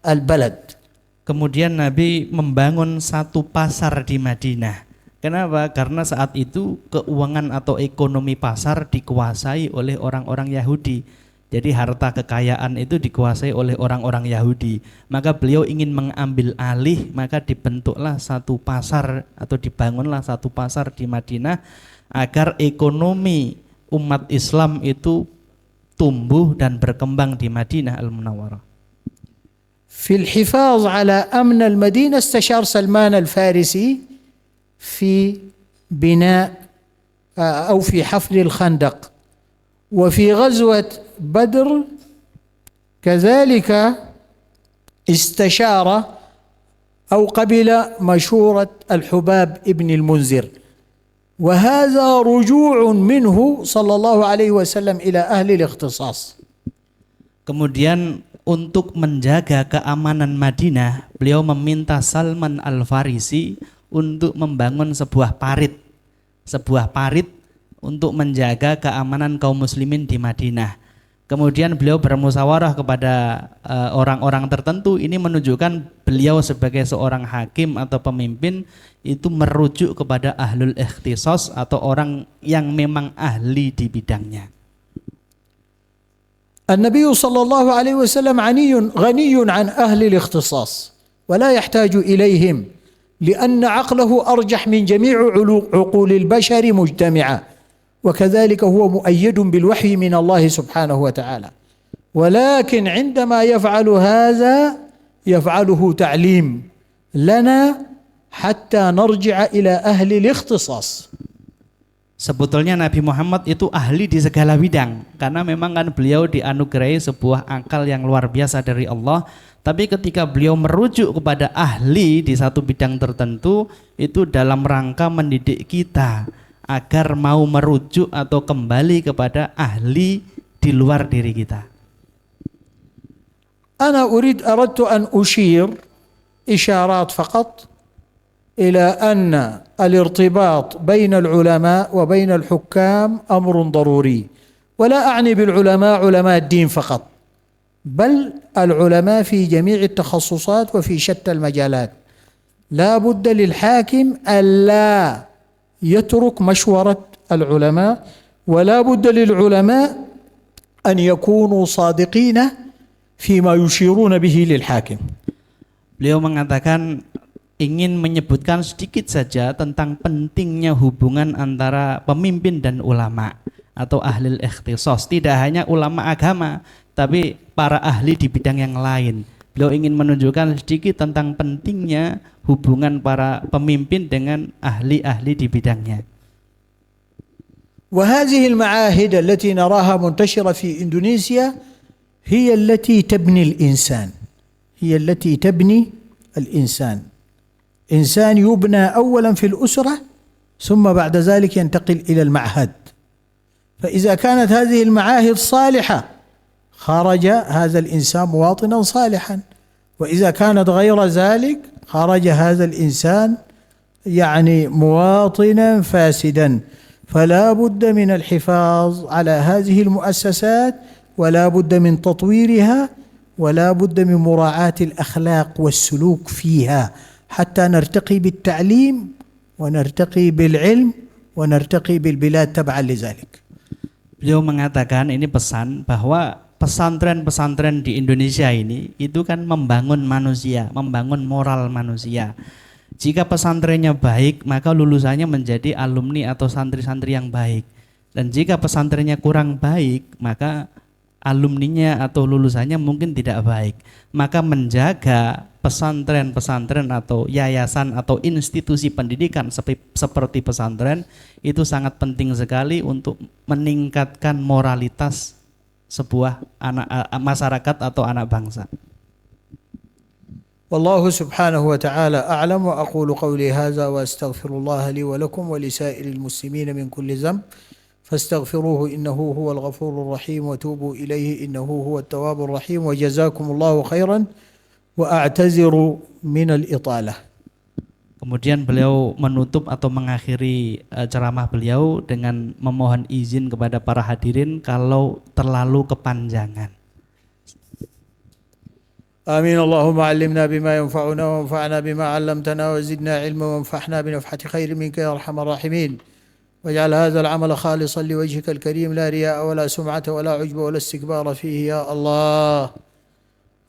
البلد. Kemudian Nabi membangun satu pasar di Madinah. Kenapa? Karena saat itu keuangan atau ekonomi pasar dikuasai oleh orang-orang Yahudi. Jadi harta kekayaan itu dikuasai oleh orang-orang Yahudi. Maka beliau ingin mengambil alih, maka dibentuklah satu pasar atau dibangunlah satu pasar di Madinah agar ekonomi umat Islam itu tumbuh dan berkembang di Madinah Al-Munawwarah. في الحفاظ على أمن المدينة استشار سلمان الفارسي في بناء أو في حفر الخندق، وفي غزوة بدر كذلك استشار أو قبل مشورة الحباب ابن المنذر، وهذا رجوع منه صلى الله عليه وسلم إلى أهل الاختصاص. Kemudian untuk menjaga keamanan Madinah, beliau meminta Salman Al-Farisi untuk membangun sebuah parit untuk menjaga keamanan kaum muslimin di Madinah. Kemudian beliau bermusyawarah kepada orang-orang tertentu. Ini menunjukkan beliau sebagai seorang hakim atau pemimpin itu merujuk kepada ahlul ikhtisas atau orang yang memang ahli di bidangnya. النبي صلى الله عليه وسلم غني عن أهل الاختصاص ولا يحتاج إليهم، لأن عقله أرجح من جميع عقول البشر مجتمعة، وكذلك هو مؤيد بالوحي من الله سبحانه وتعالى. ولكن عندما يفعل هذا يفعله تعليم لنا حتى نرجع إلى أهل الاختصاص. Sebetulnya Nabi Muhammad itu ahli di segala bidang, karena memang kan beliau dianugerahi sebuah akal yang luar biasa dari Allah. Tapi ketika beliau merujuk kepada ahli di satu bidang tertentu, itu dalam rangka mendidik kita agar mau merujuk atau kembali kepada ahli di luar diri kita. أنا أردت أن أشير إشارات فقط إلى أن الارتباط بين العلماء وبين الحكام أمر ضروري، ولا أعني بالعلماء علماء الدين فقط، بل العلماء في جميع التخصصات وفي شتى المجالات. لا بد للحاكم ألا يترك مشورة العلماء، ولا بد للعلماء أن يكونوا صادقين فيما يشيرون به للحاكم. Beliau mengatakan ingin menyebutkan sedikit saja tentang pentingnya hubungan antara pemimpin dan ulama atau ahli ikhtisas. Tidak hanya ulama agama, tapi para ahli di bidang yang lain. Beliau ingin menunjukkan sedikit tentang pentingnya hubungan para pemimpin dengan ahli-ahli di bidangnya. وهذه المعاهد التي نراها منتشرة في إندونيسيا هي التي تبني الإنسان، هي التي تبني الإنسان. إنسان يبنى أولا في الأسرة ثم بعد ذلك ينتقل إلى المعهد. فإذا كانت هذه المعاهد صالحة خرج هذا الإنسان مواطنا صالحا، وإذا كانت غير ذلك خرج هذا الإنسان يعني مواطنا فاسدا. فلا بد من الحفاظ على هذه المؤسسات، ولا بد من تطويرها، ولا بد من مراعاة الأخلاق والسلوك فيها حتى نرتقي بالتعليم ونرتقي بالعلم ونرتقي بالبلاد تبعا لذلك. Beliau mengatakan ini pesan bahwa pesantren-pesantren di Indonesia ini itu kan membangun manusia, membangun moral manusia. Jika pesantrennya baik, maka lulusannya menjadi alumni atau santri-santri yang baik. Dan jika pesantrennya kurang baik, maka alumninya atau lulusannya mungkin tidak baik. Maka menjaga pesantren-pesantren atau yayasan atau institusi pendidikan seperti pesantren itu sangat penting sekali untuk meningkatkan moralitas sebuah masyarakat atau anak bangsa. والله سبحانه وتعالى أعلم، وأقول قولي هذا وأستغفر الله لي ولكم ولسائر المسلمين من كل ذنب فاستغفروه إنه هو الغفور الرحيم وتوبوا إليه إنه هو التواب الرحيم، وجزاكم الله خيرا وأعتذر من الإطالة. Kemudian beliau menutup atau mengakhiri ceramah beliau dengan memohon izin kepada para hadirin kalau terlalu kepanjangan. آمين. اللهم علمنا بما ينفعنا وانفعنا بما علمتنا وزدنا علما وانفعنا بنفحة خير منك يا أرحم الراحمين، واجعل هذا العمل خالصا لوجهك الكريم لا رياء ولا سمعة ولا عجب ولا استكبار فيه يا الله.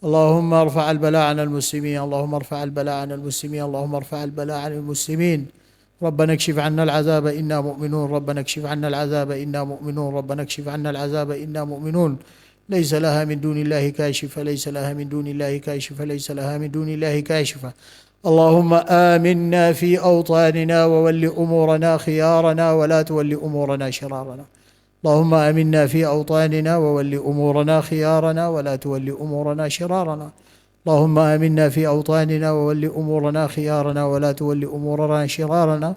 اللهم ارفع البلاء عن المسلمين، اللهم ارفع البلاء عن المسلمين، اللهم ارفع البلاء عن المسلمين. ربنا اكشف عنا العذاب إنا مؤمنون، ربنا اكشف عنا العذاب إنا مؤمنون، ربنا اكشف عنا العذاب إنا مؤمنون. ليس لها من دون الله كاشفة، ليس لها من دون الله كاشفة، ليس لها من دون الله كاشفة. اللهم آمنا في أوطاننا وول أمورنا خيارنا ولا تول أمورنا شرارنا. اللهم آمنا في أوطاننا وول أمورنا خيارنا ولا تول أمورنا شرارنا. اللهم آمنا في أوطاننا وول أمورنا خيارنا ولا تول أمورنا شرارنا.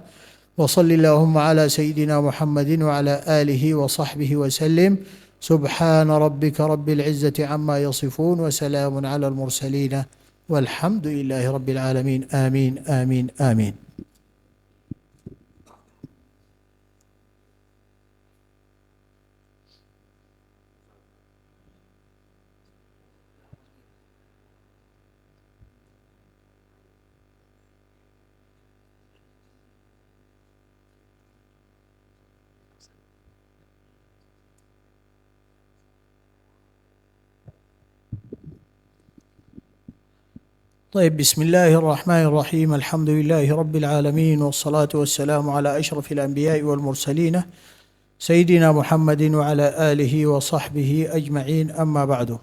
وصل اللهم على سيدنا محمد وعلى آله وصحبه وسلم. سبحان ربك رب العزة عما يصفون وسلام على المرسلين والحمد لله رب العالمين. آمين آمين آمين. طيب، بسم الله الرحمن الرحيم. الحمد لله رب العالمين، والصلاة والسلام على أشرف الأنبياء والمرسلين سيدنا محمد وعلى آله وصحبه أجمعين. أما بعد،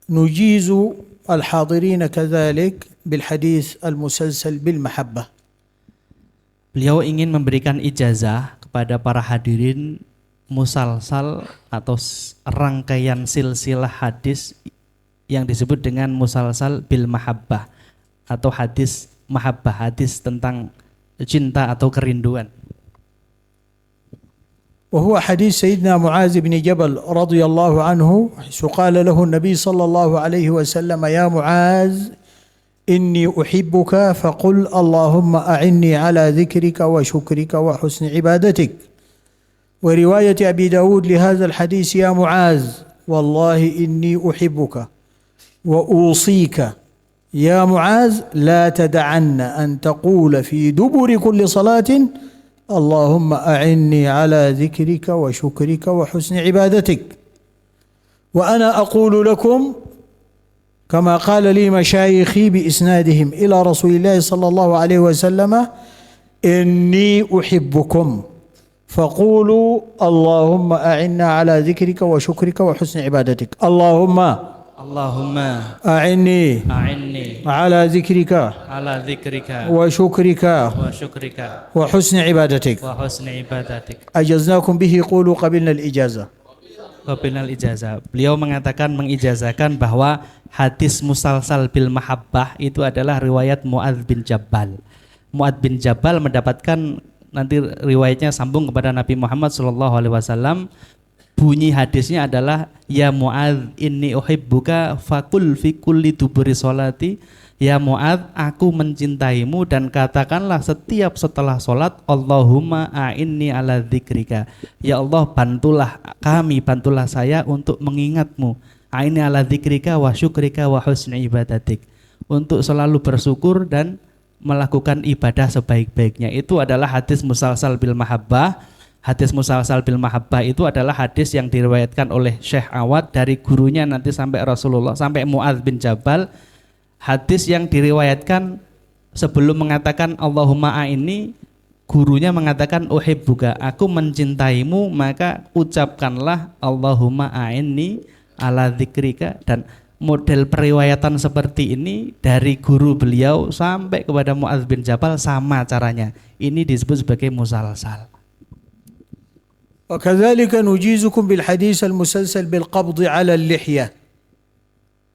فنجيز الحاضرين كذلك بالحديث المسلسل بالمحبة. Beliau ingin memberikan ijazah kepada para hadirin musalsal atau rangkaian silsilah hadis yang disebut dengan musalsal bil mahabbah atau hadis mahabbah, hadis tentang cinta atau kerinduan. وهو حديث سيدنا معاذ بن جبل رضي الله عنه، قال له النبي صلى الله عليه وسلم: يا معاذ إني أحبك فقل اللهم أعني على ذكرك وشكرك وحسن عبادتك. ورواية أبي داود لهذا الحديث: يا معاذ والله إني أحبك وأوصيك يا معاذ لا تدعن أن تقول في دبر كل صلاة اللهم أعني على ذكرك وشكرك وحسن عبادتك. وأنا أقول لكم كما قال لي مشايخي بإسنادهم إلى رسول الله صلى الله عليه وسلم: إني أحبكم فقولوا اللهم أعنا على ذكرك وشكرك وحسن عبادتك. اللهم أعني على ذكرك وشكرك وحسن عبادتك. أجزناكم به قولوا قبلنا الإجازة. Qabilal ijazah. Beliau mengatakan mengijazahkan bahwa hadis musalsal bil mahabbah itu adalah riwayat Muadz bin Jabal. Muadz bin Jabal mendapatkan nanti riwayatnya sambung kepada Nabi Muhammad SAW. Bunyi hadisnya adalah ya Muadz inni uhibbuka fakul fi kulli duburi sholati. Ya Muadz, aku mencintaimu dan katakanlah setiap setelah sholat Allahumma a'inni ala dzikrika. Ya Allah, bantulah kami, bantulah saya untuk mengingatmu. A'inni ala dzikrika wa syukrika wa husni ibadatik. Untuk selalu bersyukur dan melakukan ibadah sebaik-baiknya. Itu adalah hadis musalsal bil mahabbah. Hadis musalsal bil mahabbah itu adalah hadis yang diriwayatkan oleh Syekh Awad dari gurunya nanti sampai Rasulullah, sampai Muadz bin Jabal. Hadis yang diriwayatkan sebelum mengatakan Allahumma a'inni, gurunya mengatakan uhibbuka, aku mencintaimu, maka ucapkanlah Allahumma a'inni ala dzikrika. Dan model periwayatan seperti ini dari guru beliau sampai kepada Muadz bin Jabal sama caranya. Ini disebut sebagai musalsal. وكذلك نجيزكم بالحديث المسلسل بالقبض على اللحية.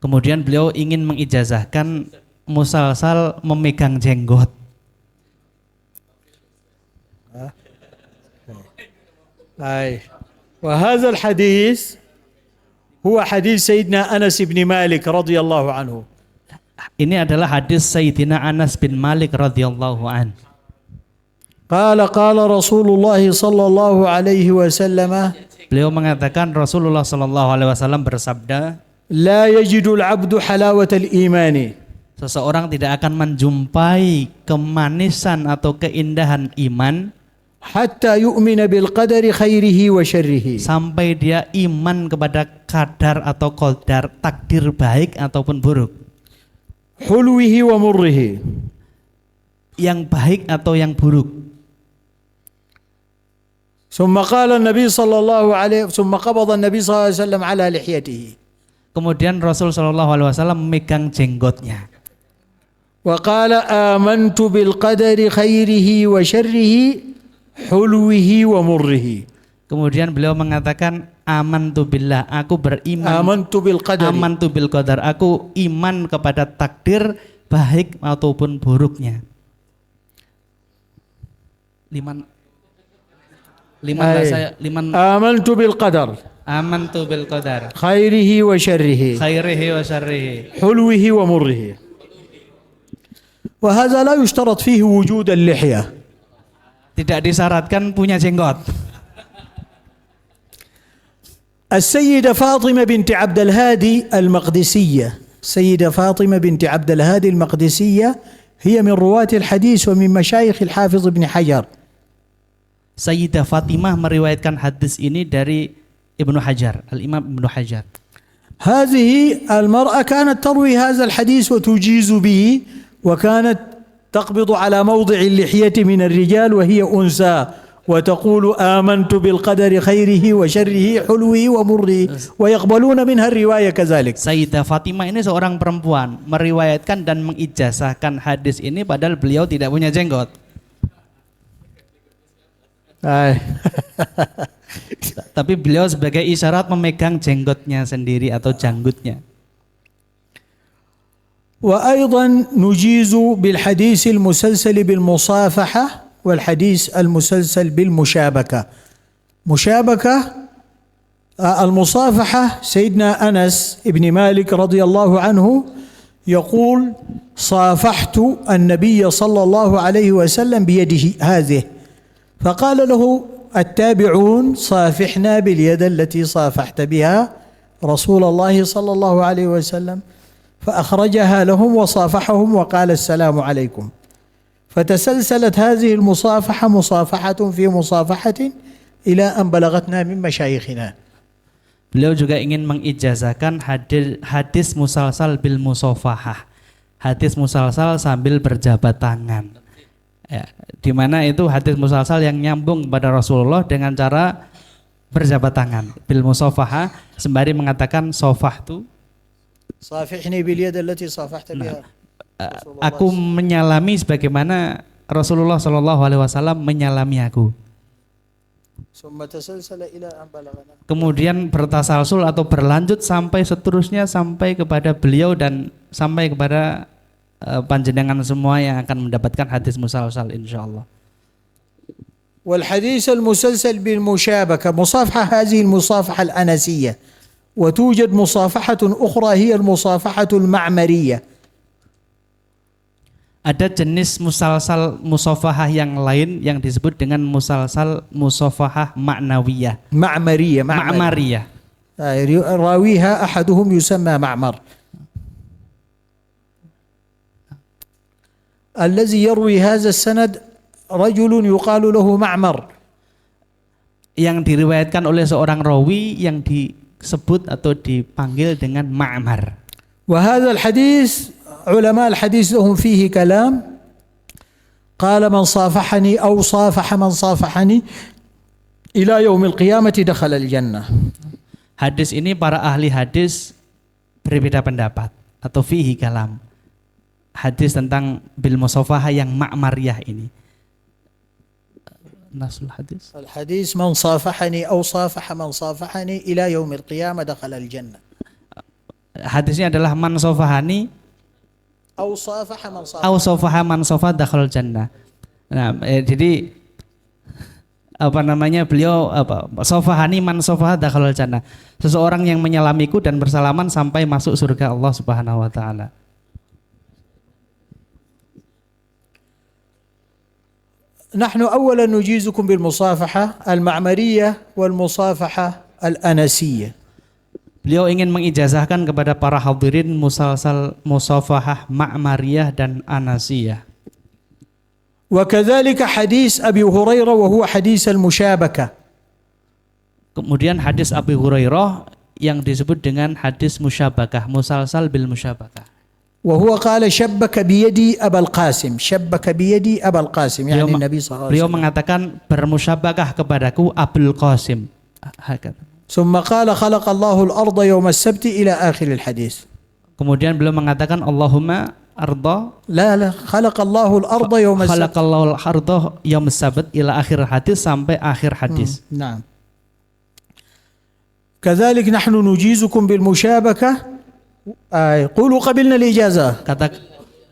Kemudian beliau ingin mengijazahkan musalsal memegang jenggot. وهذا الحديث هو حديث سيدنا أنس بن مالك رضي الله عنه. Ini adalah hadis Sayyidina Anas bin Malik radhiyallahu an. قال رسول الله صلى الله عليه وسلم. Beliau mengatakan Rasulullah sallallahu alaihi wasallam bersabda, لا يجد العبد حلاوة الإيمان. Seseorang tidak akan menjumpai kemanisan atau keindahan iman حتى يؤمن بالقدر خيره وشره. Sampai dia iman kepada kadar atau qadar, takdir baik ataupun buruk. حلوه ومره. Yang baik atau yang buruk. ثم قبض النبي صلى الله عليه وسلم على لحيته. Kemudian Rasul sallallahu alaihi wasallam memegang jenggotnya. وقال آمنت بالقدر خيره وشره حلوه ومره. Kemudian beliau mengatakan amantu billah, aku beriman. Amantu bil qadar, aku iman kepada takdir baik ataupun buruknya. Amantu bil qadar. Amantu bil qadar. Khairihi wa syarrihi. Hulwihi wa murrihi. وهذا لا يشترط فيه وجود اللحية. Tidak disyaratkan punya jenggot. السيدة فاطمة بنت عبد الهادي المقدسية. السيدة فاطمة بنت عبد الهادي المقدسية هي من رواة الحديث ومن مشايخ الحافظ ابن حجر. Sayyidah Fatimah meriwayatkan hadis ini dari Ibnu Hajar, Al-Imam Ibnu Hajar. هذه المرأة كانت تروي هذا الحديث وتجيز به، وكانت تقبض على موضع اللحية من الرجال وهي أنثى وتقول آمنت بالقدر خيره وشره حلوه ومره ويقبلون منها الرواية كذلك. Sayyidah Fatimah ini seorang perempuan meriwayatkan dan mengijazahkan hadis ini padahal beliau tidak punya jenggot. Tapi beliau sebagai isyarat memegang jenggotnya sendiri atau janggutnya. وأيضا نجيز بالحديث المسلسل بالمصافحة والحديث المسلسل بالمشابكة. مشابكة المصافحة سيدنا أنس بن مالك رضي الله عنه يقول صافحت النبي صلى الله عليه وسلم بيده هذه، فقال له التابعون صافحنا باليد التي صافحت بها رسول الله صلى الله عليه وسلم، فأخرجها لهم وصافحهم وقال السلام عليكم، فتسلسلت هذه المصافحة مصافحة في مصافحة إلى أن بلغتنا من مشايخنا. Beliau juga ingin mengijazahkan hadis musalsal bil musofahah, hadis musalsal sambil berjabat tangan. Ya, di mana itu hadis musalsal yang nyambung pada Rasulullah dengan cara berjabat tangan bil musofahah, sembari mengatakan sofahtu, صافحني باليد التي صافحت بها. aku menyalami sebagaimana Rasulullah Shallallahu Alaihi Wasallam menyalami aku. ثم تسلسل إلى أن بلغنا. Kemudian bertasalsul atau berlanjut sampai seterusnya sampai kepada beliau dan sampai kepada panjenengan semua yang akan mendapatkan hadis musalsal insyaallah. والحديث المسلسل بالمشابكة مصافحة، هذه المصافحة الأنسية، وتوجد مصافحة أخرى هي المصافحة المعمرية. Ada jenis musalsal musafahah yang lain yang disebut dengan musalsal musafahah ma'nawiyah. معمرية Ma'mariyah. راويها أحدهم يسمى معمر. الذي يروي هذا السند رجل يقال له معمر. Yang diriwayatkan oleh seorang rawi yang disebut atau dipanggil dengan Ma'mar. وهذا الحديث علماء الحديث لهم فيه كلام. قال من صافحني أو صافح من صافحني إلى يوم القيامة دخل الجنة. Hadis ini para ahli hadis berbeda pendapat atau fihi kalam. Hadis tentang bil musafahah yang ma'mariyah ini. Nasul hadis. الحديث من صافحني أو صافح من صافحني إلى يوم القيامة دخل الجنة. Hadisnya adalah man safahani أو صافح من صافح. au safaha man safa dakhala jannah. Nah, jadi apa namanya beliau safahani man safaha dakhala jannah. Seseorang yang menyalamiku dan bersalaman sampai masuk surga Allah Subhanahu wa taala. نحن أولا نجيزكم بالمصافحة المعمرية والمصافحة الأنسية. Beliau ingin mengijazahkan kepada para hadirin musalsal musafahah ma'mariyah dan anasiyah. وكذلك حديث أبي هريرة وهو حديث المشابكة. Kemudian hadis Abu Hurairah yang disebut dengan hadis musyabakah, musalsal bil musyabakah. وهو قال شبك بيدي أبا القاسم، شبك بيدي أبا القاسم يعني النبي صلى الله عليه Beliau وسلم. mengatakan bermusyabakah kepadaku Abul Qasim. ثم قال خلق الله الأرض يوم السبت إلى آخر الحديث. Kemudian beliau mengatakan Allahumma arda لا خلق الله الأرض يوم السبت. khalaqallahu al-arda yaum sabt ila akhir hadis sampai akhir hadis. نعم. كذلك نحن نجيزكم بالمشابكة. قولوا قبلنا الإجازة.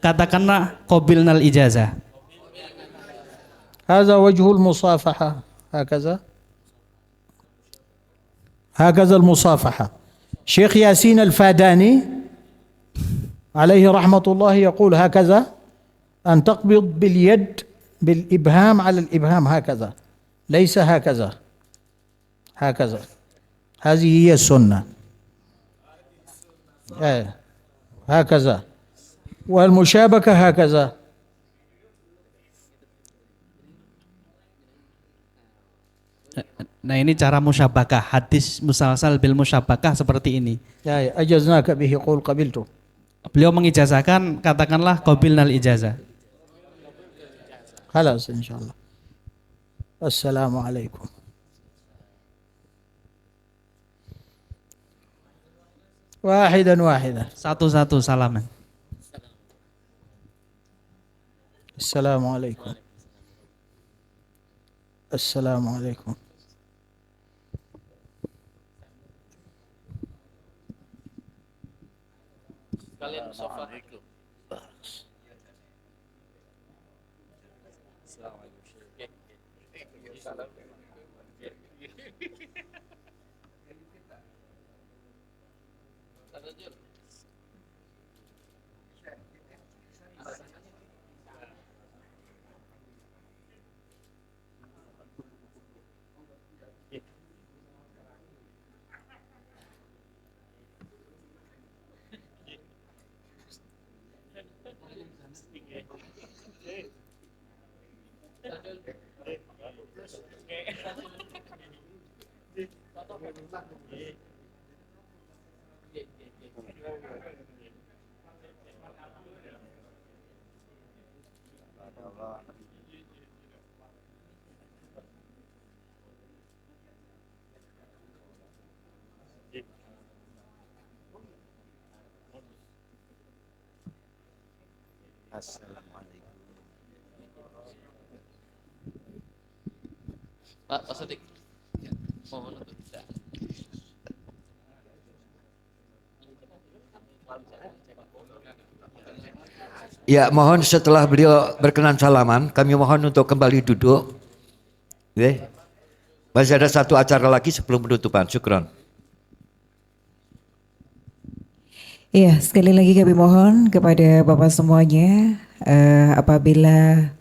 Katakanlah qabilnal ijazah. هذا وجه المصافحة هكذا. هكذا المصافحة. شيخ ياسين الفاداني عليه رحمة الله يقول هكذا، أن تقبض باليد بالإبهام على الإبهام هكذا، ليس هكذا، هكذا. هذه هي السنة. هكذا. والمشابكة هكذا. Nah ini cara musyabakah, hadis musalsal bil musyabakah seperti ini. أجزناك به قول قبلته. Beliau mengijazahkan, katakanlah qabilnal ijazah. خلاص إن شاء الله. السلام عليكم. واحدا. Satu-satu salaman. السلام عليكم. السلام عليكم. Pak Sodik, mohon untuk tidak. Ya, mohon setelah beliau berkenan salaman, kami mohon untuk kembali duduk. Oke. Masih ada satu acara lagi sebelum penutupan. Syukron. Iya, sekali lagi kami mohon kepada Bapak semuanya, apabila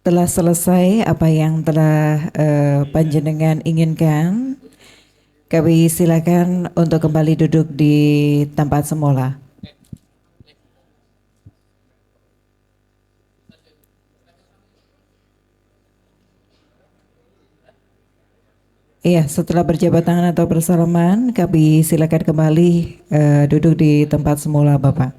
telah selesai apa yang telah panjenengan inginkan, kami silakan untuk kembali duduk di tempat semula. Iya, setelah berjabat tangan atau bersalaman, kami silakan kembali duduk di tempat semula, Bapak.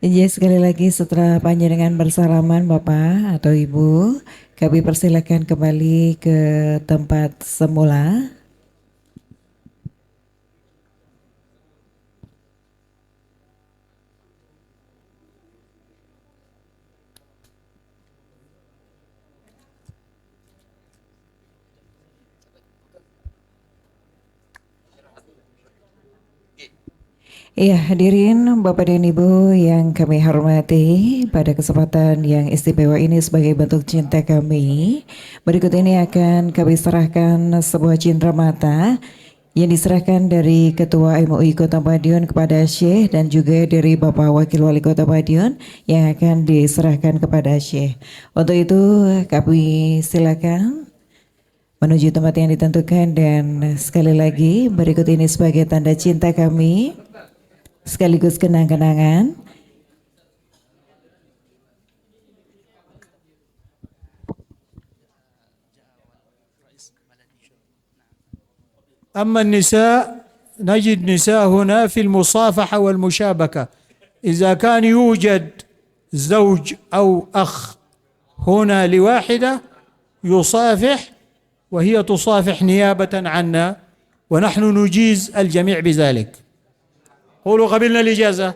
Iya, sekali lagi setelah panjenengan bersalaman Bapak atau Ibu, kami persilakan kembali ke tempat semula. Iya, hadirin Bapak dan Ibu yang kami hormati, pada kesempatan yang istimewa ini sebagai bentuk cinta kami, berikut ini akan kami serahkan sebuah cindera mata yang diserahkan dari Ketua MUI Kota Madiun kepada Syekh dan juga dari Bapak Wakil Wali Kota Madiun yang akan diserahkan kepada Syekh. Untuk itu kami silakan menuju tempat yang ditentukan, dan sekali lagi berikut ini sebagai tanda cinta kami sekaligus kenang-kenangan. أما النساء نجد نساء هنا في المصافحة والمشابكة، إذا كان يوجد زوج أو أخ هنا لواحدة يصافح وهي تصافح نيابة عنا، ونحن نجيز الجميع بذلك. قولوا قبلنا الإجازة.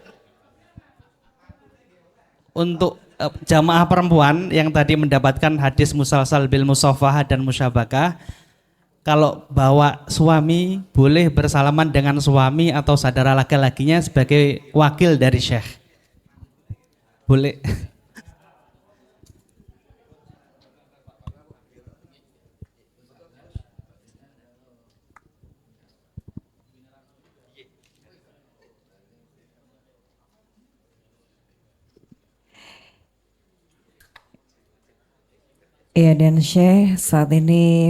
Untuk jamaah perempuan yang tadi mendapatkan hadis musalsal bil musafahah dan musyabakah, kalau bawa suami boleh bersalaman dengan suami atau saudara laki-lakinya sebagai wakil dari Syekh. Boleh. Ya, dan Syekh, saat ini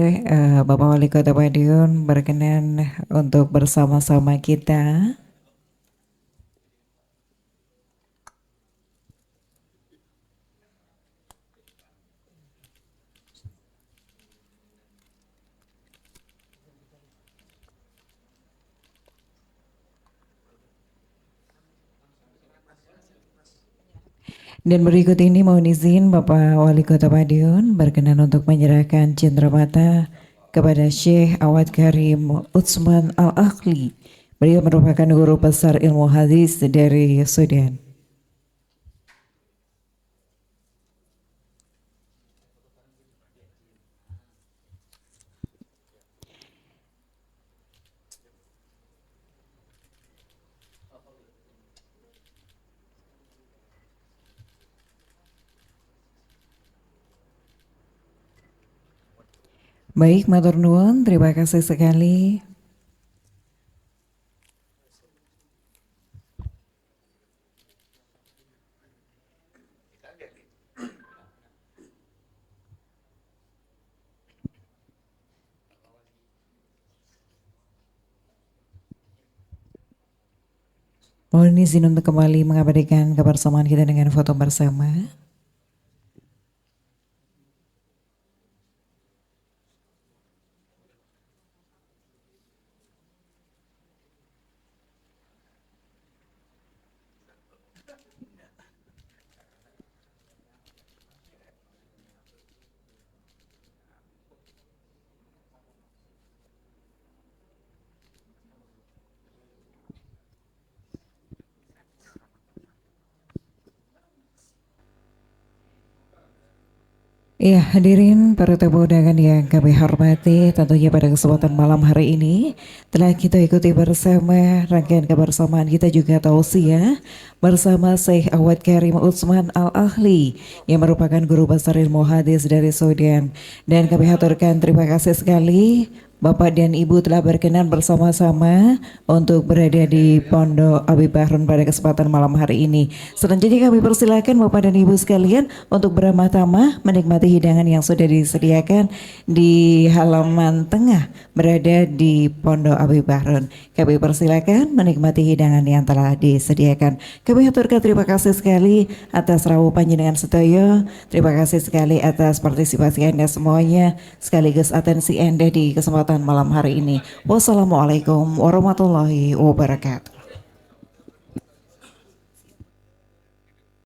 Bapak Wali Kota Madiun berkenan untuk bersama-sama kita dan berikut ini mohon izin Bapak Wali Kota Madiun berkenan untuk menyerahkan cindera mata kepada Syekh Awad Karim Utsman Al-Akhli. Beliau merupakan guru besar ilmu hadis dari Sudan. Baik, matur nuwun, terima kasih sekali. Mohon izin untuk kembali mengabadikan kebersamaan kita dengan foto bersama. Ya, hadirin para tamu undangan yang kami hormati, tentunya pada kesempatan malam hari ini telah kita ikuti bersama rangkaian kebersamaan kita juga tausiah bersama Syekh Awad Karim Utsman Al-Ahli yang merupakan guru besar ilmu hadis dari Sudan. Dan kami haturkan terima kasih sekali Bapak dan Ibu telah berkenan bersama-sama untuk berada di Pondok Abi Bahrun pada kesempatan malam hari ini. Selanjutnya kami persilakan Bapak dan Ibu sekalian untuk beramah tamah menikmati hidangan yang sudah disediakan di halaman tengah berada di Pondok Abi Bahrun. Kami persilakan menikmati hidangan yang telah disediakan. Kami haturkan terima kasih sekali atas rawuh panjenengan sedaya. Terima kasih sekali atas partisipasi Anda semuanya sekaligus atensi Anda di kesempatan malam hari ini. Wassalamualaikum warahmatullahi wabarakatuh.